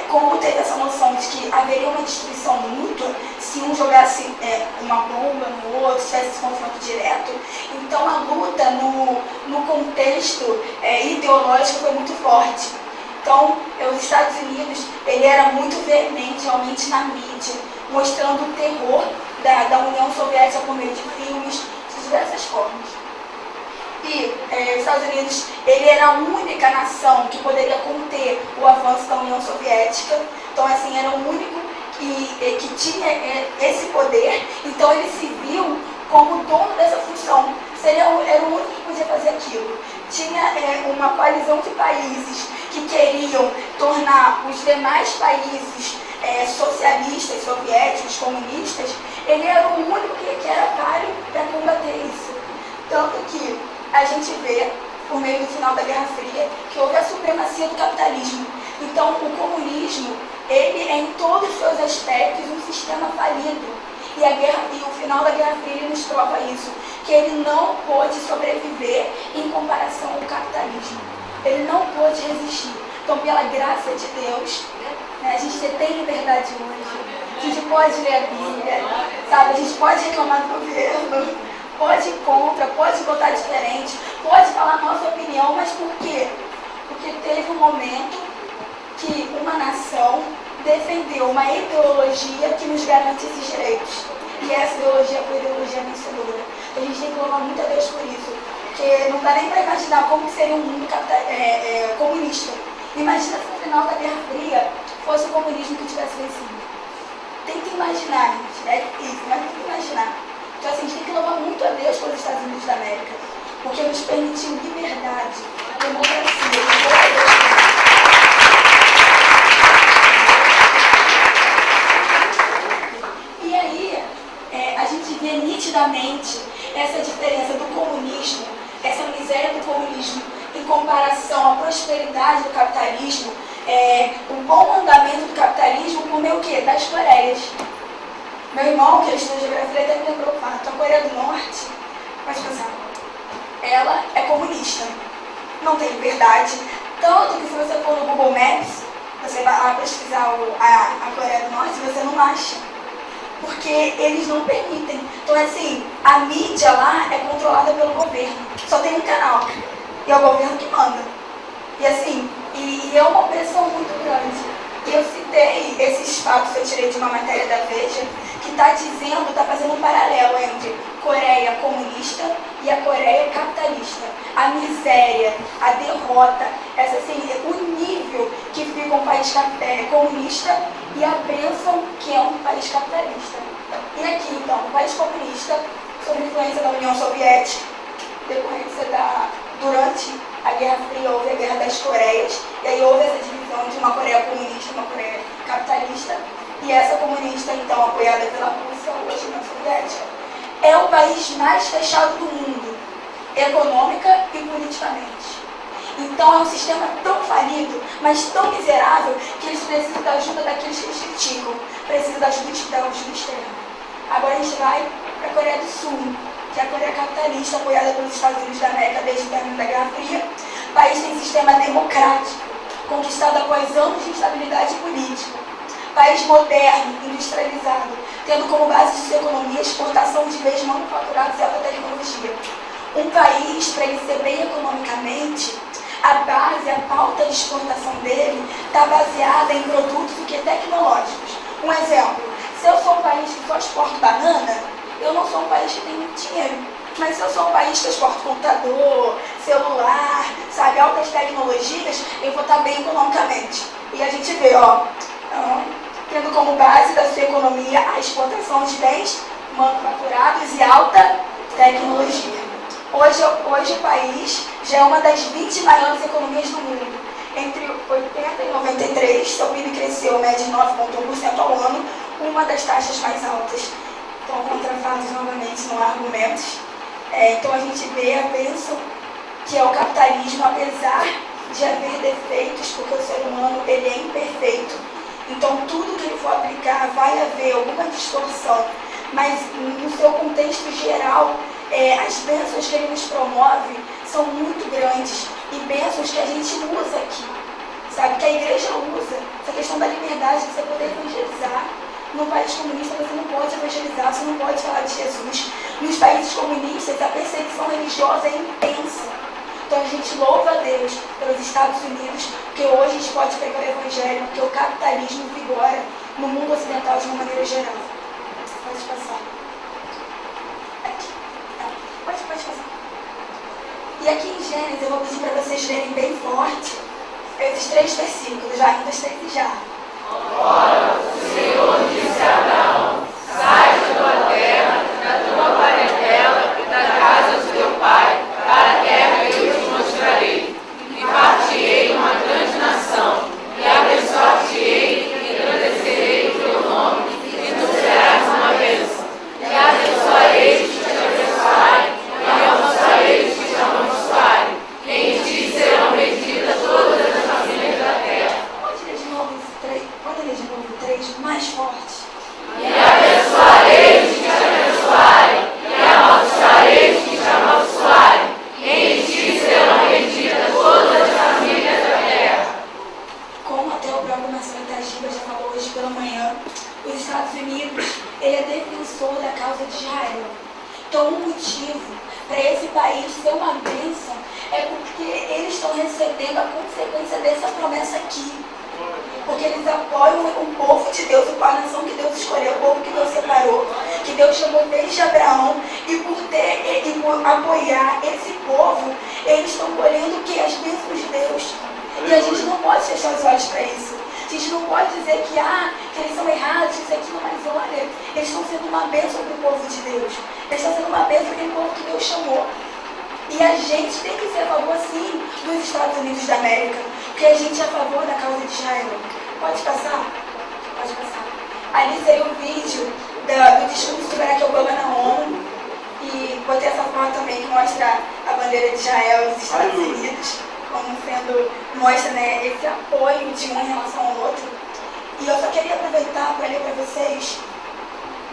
como teve essa noção de que haveria uma destruição mútua se um jogasse uma bomba no outro, tivesse esse confronto direto, então a luta no contexto ideológico foi muito forte. Então, os Estados Unidos, ele era muito veemente, realmente, na mídia, mostrando o terror da União Soviética por meio de filmes, de diversas formas. E os Estados Unidos, ele era a única nação que poderia conter o avanço da União Soviética. Então, assim, era o único que tinha esse poder. Então, ele se viu como dono dessa função. Era o único que podia fazer aquilo. Tinha uma coalizão de países que queriam tornar os demais países socialistas, soviéticos, comunistas. Ele era o único que era páreo para combater isso. Tanto que a gente vê, por meio do final da Guerra Fria, que houve a supremacia do capitalismo. Então, o comunismo, ele é em todos os seus aspectos um sistema falido. E o final da Guerra Fria nos prova isso, que ele não pôde sobreviver em comparação ao capitalismo. Ele não pôde resistir. Então, pela graça de Deus, né, a gente tem liberdade hoje. A gente pode ler a Bíblia, sabe? A gente pode reclamar do governo, pode ir contra, pode votar diferente, pode falar a nossa opinião, mas por quê? Porque teve um momento que uma nação defendeu uma ideologia que nos garante esses direitos. E essa ideologia foi a ideologia vencedora. A gente tem que louvar muito a Deus por isso. Porque não dá nem para imaginar como seria um mundo comunista. Imagina se no final da Guerra Fria fosse o comunismo que tivesse vencido. Tenta imaginar, gente. É difícil, mas tenta imaginar. Então, assim, a gente tem que louvar muito a Deus pelos Estados Unidos da América. Porque nos permitiu liberdade, democracia. E aí, a gente vê nitidamente essa diferença do comunismo, essa miséria do comunismo, em comparação à prosperidade do capitalismo, o bom andamento do capitalismo por meio o quê? Das Coreias. Meu irmão, que estuda geografia, até me lembrou o fato. A Coreia do Norte, pode pensar, ela é comunista, não tem liberdade. Tanto que se você for no Google Maps, você vai lá pesquisar a Coreia do Norte, você não acha. Porque eles não permitem. Então, assim, a mídia lá é controlada pelo governo. Só tem um canal. E é o governo que manda. E assim, e é uma opressão muito grande. Eu citei esses fatos que eu tirei de uma matéria da Veja, que está fazendo um paralelo entre Coreia comunista e a Coreia capitalista. A miséria, a derrota, o nível que fica um país comunista e a bênção que é um país capitalista. E aqui, então, um país comunista, sob influência da União Soviética, durante a Guerra Fria houve a Guerra das Coreias, e aí houve essa divisão de uma Coreia comunista e uma Coreia capitalista, e essa comunista, então, apoiada pela Rússia, hoje União Soviética, é o país mais fechado do mundo, econômica e politicamente. Então é um sistema tão falido, mas tão miserável, que eles precisam da ajuda daqueles que eles criticam, precisam da ajuda externa. Agora a gente vai para a Coreia do Sul, que é a Coreia capitalista, apoiada pelos Estados Unidos da América desde o término da Guerra Fria. O país tem sistema democrático, conquistado após anos de instabilidade política. País moderno, industrializado, tendo como base de sua economia a exportação de bens manufaturados e alta tecnologia. Um país, para ele ser bem economicamente, a pauta de exportação dele está baseada em produtos tecnológicos. Um exemplo, se eu sou um país que só exporta banana, eu não sou um país que tem muito dinheiro. Mas se eu sou um país que exporta computador, celular, altas tecnologias, eu vou estar bem economicamente. E a gente vê, tendo como base da sua economia a exportação de bens manufaturados e alta tecnologia. Hoje o país já é uma das 20 maiores economias do mundo. Entre 80 e 93, seu PIB cresceu média de 9,1% ao ano, uma das taxas mais altas. Então, contra fatos, novamente, não há argumentos. Então, a gente vê a bênção que é o capitalismo, apesar de haver defeitos, porque o ser humano ele é imperfeito. Então, tudo que ele for aplicar vai haver alguma distorção, mas no seu contexto geral, as bênçãos que ele nos promove são muito grandes e bênçãos que a gente usa aqui, sabe? Que a igreja usa. Essa questão da liberdade, de você poder evangelizar. No país comunista você não pode evangelizar, você não pode falar de Jesus. Nos países comunistas a perseguição religiosa é intensa. Então a gente louva a Deus pelos Estados Unidos, porque hoje a gente pode pregar o evangelho, porque o capitalismo vigora no mundo ocidental de uma maneira geral. Pode passar. Aqui. Pode passar. E aqui em Gênesis eu vou pedir para vocês lerem bem forte esses 3 versículos, já ainda esteve já. Ora, o Senhor disse a Abraão: sai da tua terra, da tua parentela e da casa de teu pai, para a terra que eu te mostrarei. E partirei uma grande nação, e abençoar-te-ei, e engrandecerei o teu nome, e tu serás uma bênção. E abençoarei os que te abençoarem, e amaldiçoarei os que te amaldiçoarem. Em ti serão benditas todas as nações da terra. Pode ler de novo o 3, mais forte. E abençoarei os que te abençoarem, e amaldiçoarei os que te amaldiçoarem. Em ti serão benditas todas as famílias da terra. Como até o próprio Marcelo Itagiba já falou hoje pela manhã, os Estados Unidos, ele é defensor da causa de Israel. Então, o motivo para esse país ser uma bênção é porque eles estão recebendo a consequência dessa promessa aqui. Porque eles apoiam o povo de Deus, a nação que Deus escolheu, o povo que Deus separou, que Deus chamou desde Abraão, e por apoiar esse povo, eles estão colhendo o que? As bênçãos de Deus. E a gente não pode fechar os olhos para isso. A gente não pode dizer que eles são errados, que isso aqui não, mas olha, eles estão sendo uma bênção para o povo de Deus. Eles estão sendo uma bênção para o povo que Deus chamou. E a gente tem que ser a favor, sim, dos Estados Unidos da América, porque a gente é a favor da causa de Israel. Pode passar? Pode passar. Ali saiu um vídeo do discurso do Barack Obama na ONU, e botei essa foto também que mostra a bandeira de Israel e dos Estados Unidos, como sendo, mostra, né, esse apoio de um em relação ao outro. E eu só queria aproveitar para ler para vocês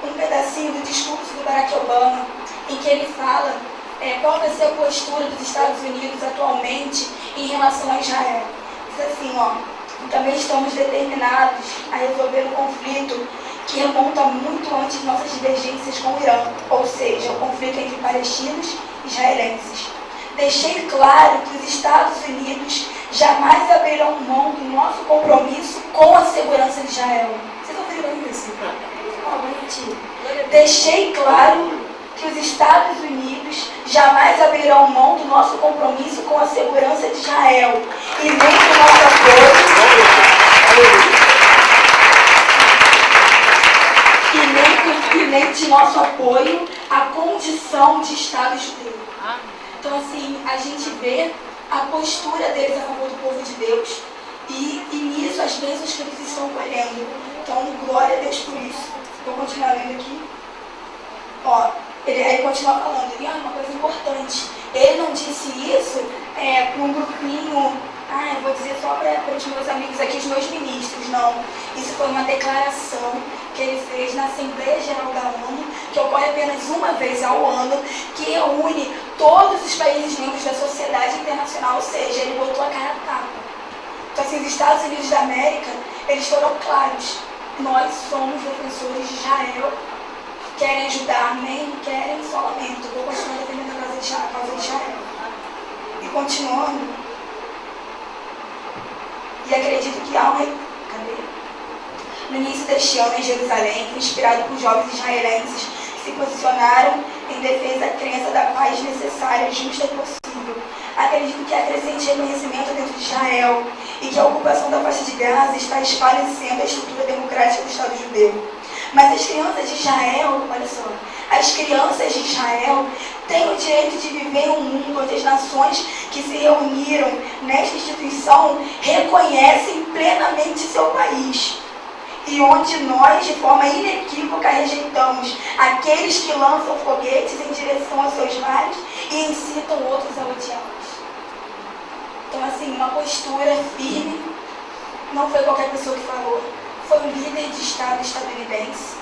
um pedacinho do discurso do Barack Obama, em que ele fala qual vai ser a postura dos Estados Unidos atualmente em relação a Israel. Diz assim, também estamos determinados a resolver o conflito que remonta muito antes de nossas divergências com o Irã, ou seja, o conflito entre palestinos e israelenses. Deixei claro que os Estados Unidos jamais abrirão mão do nosso compromisso com a segurança de Israel. Vocês ouviram isso? Deixei claro que os Estados Unidos jamais abrirão mão do nosso compromisso com a segurança de Israel e nem do nosso apoio e nem de nosso apoio à condição de Estado judeu. Então, assim, a gente vê a postura deles a favor do povo de Deus e nisso as bênçãos que eles estão colhendo. Então, glória a Deus por isso. Vou continuar lendo aqui. Ele continua falando, uma coisa importante. Ele não disse isso para um grupinho, eu vou dizer só para os meus amigos aqui, os meus ministros. Não. Isso foi uma declaração que ele fez na Assembleia Geral da ONU, que ocorre apenas uma vez ao ano, que reúne todos os países membros da sociedade internacional, ou seja, ele botou a cara a tapa. Então, assim, os Estados Unidos da América, eles foram claros. Nós somos defensores de Israel. Querem ajudar, nem querem só lamento. Vou continuar defendendo a causa de Israel. E continuando. E acredito que há no início deste ano em Jerusalém, inspirado por jovens israelenses que se posicionaram em defesa da crença da paz necessária, justa e possível. Acredito que há crescente reconhecimento dentro de Israel e que a ocupação da faixa de Gaza está esclarecendo a estrutura democrática do Estado judeu. Mas as crianças de Israel, olha só, as crianças de Israel têm o direito de viver em um mundo onde as nações que se reuniram nesta instituição reconhecem plenamente seu país. E onde nós, de forma inequívoca, rejeitamos aqueles que lançam foguetes em direção aos seus mares e incitam outros a odiá-los. Então, assim, uma postura firme, não foi qualquer pessoa que falou, foi um líder de Estado estadunidense.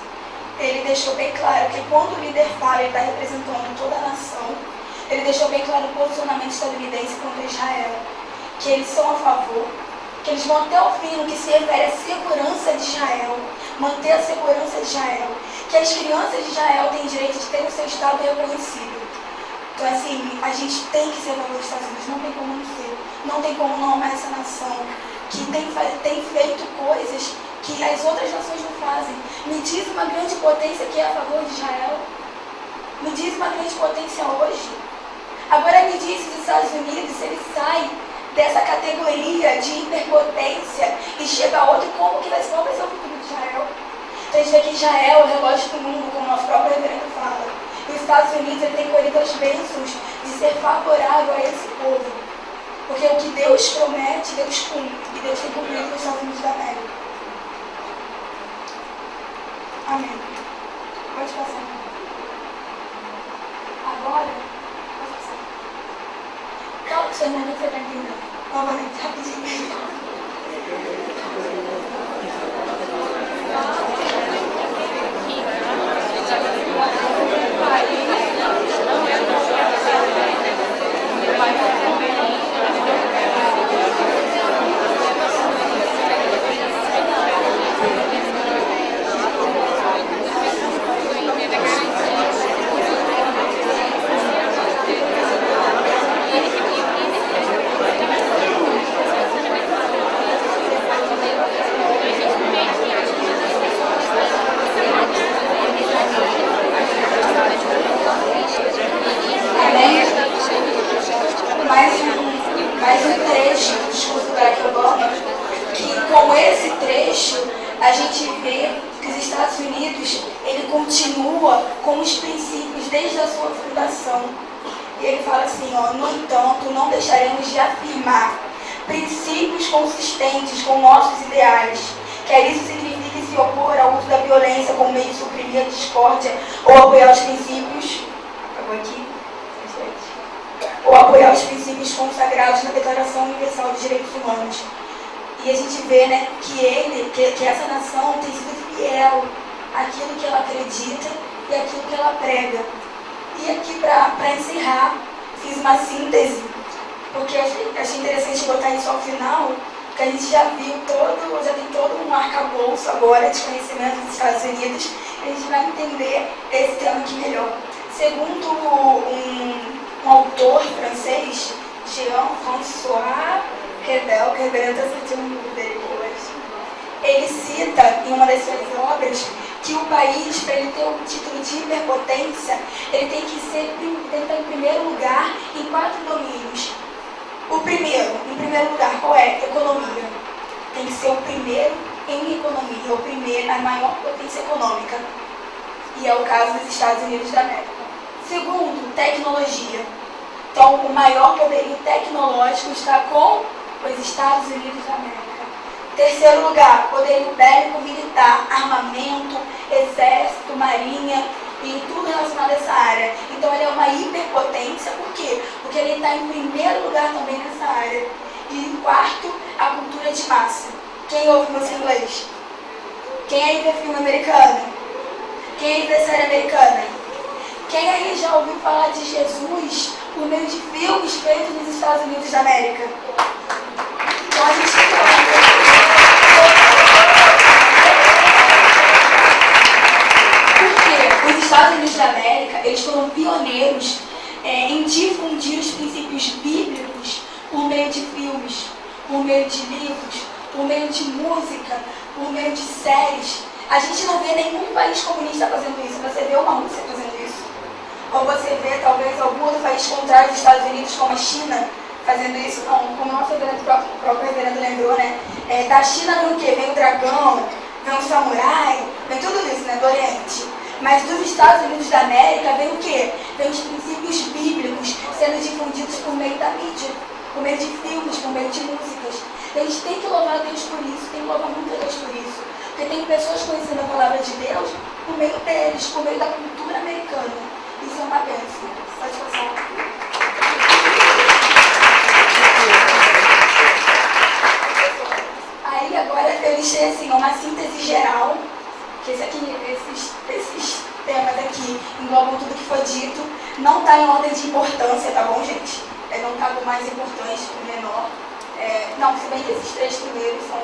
Ele deixou bem claro que quando o líder fala, ele está representando toda a nação. Ele deixou bem claro o posicionamento estadunidense contra Israel, que eles são a favor, que eles vão até o fim no que se refere à segurança de Israel, manter a segurança de Israel, que as crianças de Israel têm direito de ter o seu Estado reconhecido. Então, assim, a gente tem que ser a favor dos Estados Unidos, não tem como não ser, não tem como não amar essa nação, que tem feito coisas que as outras nações não fazem. Me diz uma grande potência que é a favor de Israel. Me diz uma grande potência hoje. Agora me diz se os Estados Unidos, se ele sai dessa categoria de hiperpotência e chega a outro, qual vai ser o futuro de Israel? Então a gente vê que Israel é o relógio do mundo, como o nosso próprio reverendo fala. E os Estados Unidos ele tem colhido as bênçãos de ser favorável a esse povo. Porque o que Deus promete, Deus cumpre. E Deus tem cumprido com os Estados Unidos da América. Amém. Pode passar. Agora, pode passar. Qual o seu nome que você está entendendo? Novamente, rapidinho. Mais um trecho do discurso do Barack Obama, que com esse trecho a gente vê que os Estados Unidos ele continua com os princípios desde a sua fundação. E ele fala assim, no entanto, não deixaremos de afirmar princípios consistentes com nossos ideais, quer isso signifique se opor ao uso da violência como meio de suprimir a discórdia ou apoiar os princípios, ou apoiar os princípios consagrados na Declaração Universal dos Direitos Humanos. E a gente vê, né, que essa nação tem sido fiel àquilo que ela acredita e àquilo que ela prega. E aqui, para encerrar, fiz uma síntese, porque achei interessante botar isso ao final, porque a gente já tem todo um arcabouço agora de conhecimento dos Estados Unidos, e a gente vai entender esse tema aqui melhor. Segundo um autor francês, Jean-François Revel, que reverendo acertou o nome dele hoje, ele cita em uma das suas obras que o país, para ele ter o título de hiperpotência, ele tem que estar em primeiro lugar em 4 domínios. Em primeiro lugar, qual é? Economia. Tem que ser o primeiro em economia, a maior potência econômica. E é o caso dos Estados Unidos da América. Segundo, tecnologia. Então, o maior poderio tecnológico está com os Estados Unidos da América. Terceiro lugar, poderio bélico militar, armamento, exército, marinha e tudo relacionado a essa área. Então, ele é uma hiperpotência. Por quê? Porque ele está em primeiro lugar também nessa área. E em quarto, a cultura de massa. Quem ouve música em inglês? Quem aí vê filme americano? Quem aí vê série americana? Quem aí já ouviu falar de Jesus por meio de filmes feitos nos Estados Unidos da América? Então a gente Porque os Estados Unidos da América, eles foram pioneiros em difundir os princípios bíblicos por meio de filmes, por meio de livros, por meio de música, por meio de séries. A gente não vê nenhum país comunista fazendo isso. Você vê uma Rússia fazendo isso. Ou você vê, talvez, algum outro país contrário dos Estados Unidos, como a China, fazendo isso? Não, como o nosso próprio reverendo lembrou, né? Da China vem o quê? Vem o dragão, vem o samurai, vem tudo isso, né? Do Oriente. Mas dos Estados Unidos da América vem o quê? Vem os princípios bíblicos sendo difundidos por meio da mídia, por meio de filmes, por meio de músicas. A gente tem que louvar a Deus por isso, tem que louvar muito a Deus por isso. Porque tem pessoas conhecendo a palavra de Deus por meio deles, por meio da cultura americana. Isso é uma bênção. Pode passar. Aí agora eu listei assim, uma síntese geral, que esses temas aqui englobam tudo que foi dito. Não está em ordem de importância, tá bom, gente? Não está do mais importante para o menor. Não, se bem que esses 3 primeiros são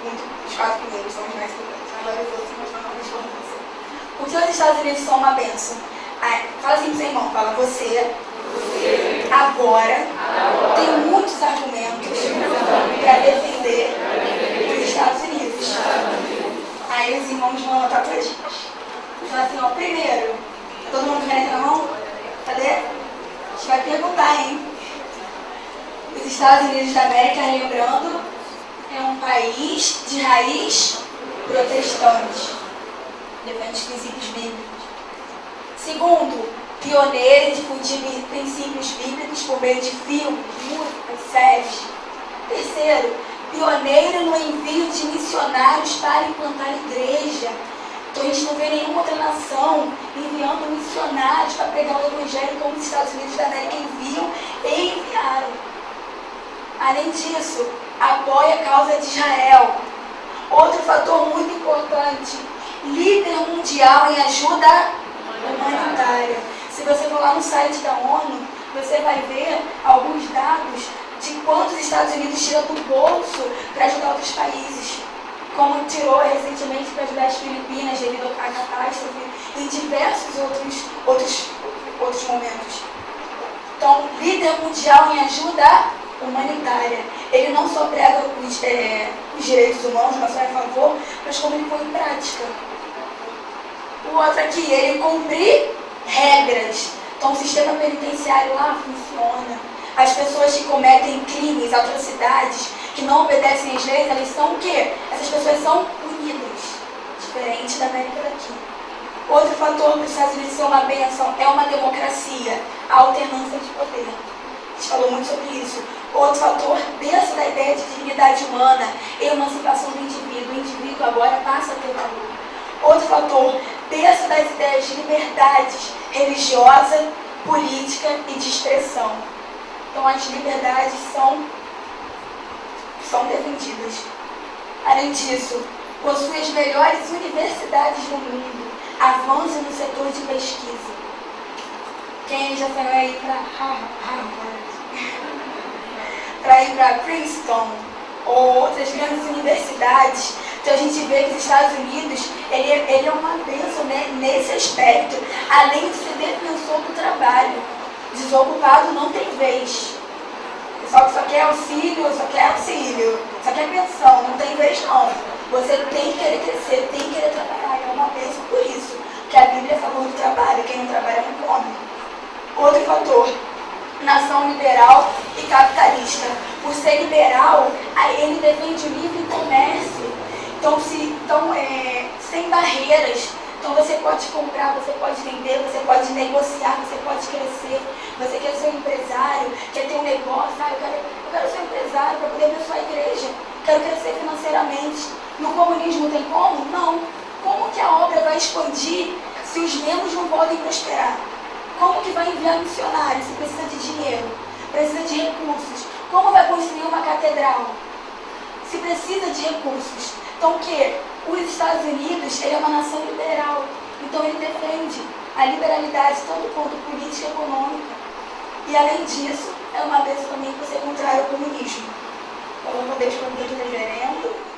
muito, os 4 primeiros são os mais importantes, agora os outros não estão na importância. Porque os Estados Unidos são uma bênção. Fala assim pro seu irmão, fala, você agora tem muitos argumentos para defender os Estados Unidos. Aí os irmãos vão anotar todos. Fala assim, ó, primeiro, todo mundo com caneta na mão? Cadê? A gente vai perguntar, hein? Os Estados Unidos da América, lembrando, é um país de raiz protestante. Defende os princípios bíblicos. Segundo, pioneiro em difundir princípios bíblicos por meio de filmes, músicas, séries. Terceiro, pioneiro no envio de missionários para implantar igreja. Então a gente não vê nenhuma outra nação enviando missionários para pregar o evangelho como os Estados Unidos da América enviam e enviaram. Além disso, apoia a causa de Israel. Outro fator muito importante, líder mundial em ajuda humanitária. Se você for lá no site da ONU, você vai ver alguns dados de quantos os Estados Unidos tiram do bolso para ajudar outros países. Como tirou recentemente para ajudar as Filipinas devido à catástrofe e diversos outros momentos. Então, líder mundial em ajuda humanitária. Ele não só prega os direitos humanos, não só é a favor, mas como ele põe em prática. O outro aqui, ele cumprir regras. Então o sistema penitenciário lá funciona. As pessoas que cometem crimes, atrocidades, que não obedecem às leis, elas são o quê? Essas pessoas são punidas. Diferente da América daqui. Outro fator para os Estados Unidos ser uma bênção é uma democracia, a alternância de poder. A gente falou muito sobre isso. Outro fator, dentro da ideia de dignidade humana, emancipação do indivíduo. O indivíduo agora passa a ter valor. Outro fator, dentro das ideias de liberdades religiosa, política e de expressão. Então as liberdades são defendidas. Além disso, possui as melhores universidades do mundo, avanço no setor de pesquisa. Quem já saiu aí para Harvard, para ir para Princeton ou outras grandes universidades, então a gente vê que os Estados Unidos, ele é uma bênção, né, nesse aspecto, além de ser defensor do trabalho. Desocupado não tem vez. Só que só quer auxílio, só quer pensão, não tem vez não. Você tem que querer crescer, tem que querer trabalhar, é uma bênção por isso, porque a Bíblia é a favor do trabalho, quem não trabalha não come. Outro fator, nação liberal e capitalista. Por ser liberal, ele defende o livre comércio. Então, sem barreiras. Então você pode comprar, você pode vender, você pode negociar, você pode crescer. Você quer ser um empresário, quer ter um negócio, eu quero ser um empresário para poder abençoar a igreja. Quero crescer financeiramente. No comunismo tem como? Não. Como que a obra vai expandir se os membros não podem prosperar? Como que vai enviar missionários se precisa de dinheiro, precisa de recursos? Como vai construir uma catedral se precisa de recursos? Então o quê? Os Estados Unidos, ele é uma nação liberal, então ele defende a liberalidade tanto quanto política e econômica. E além disso, é uma vez também que você contrário ao comunismo. Então eu vou deixar o reverendo.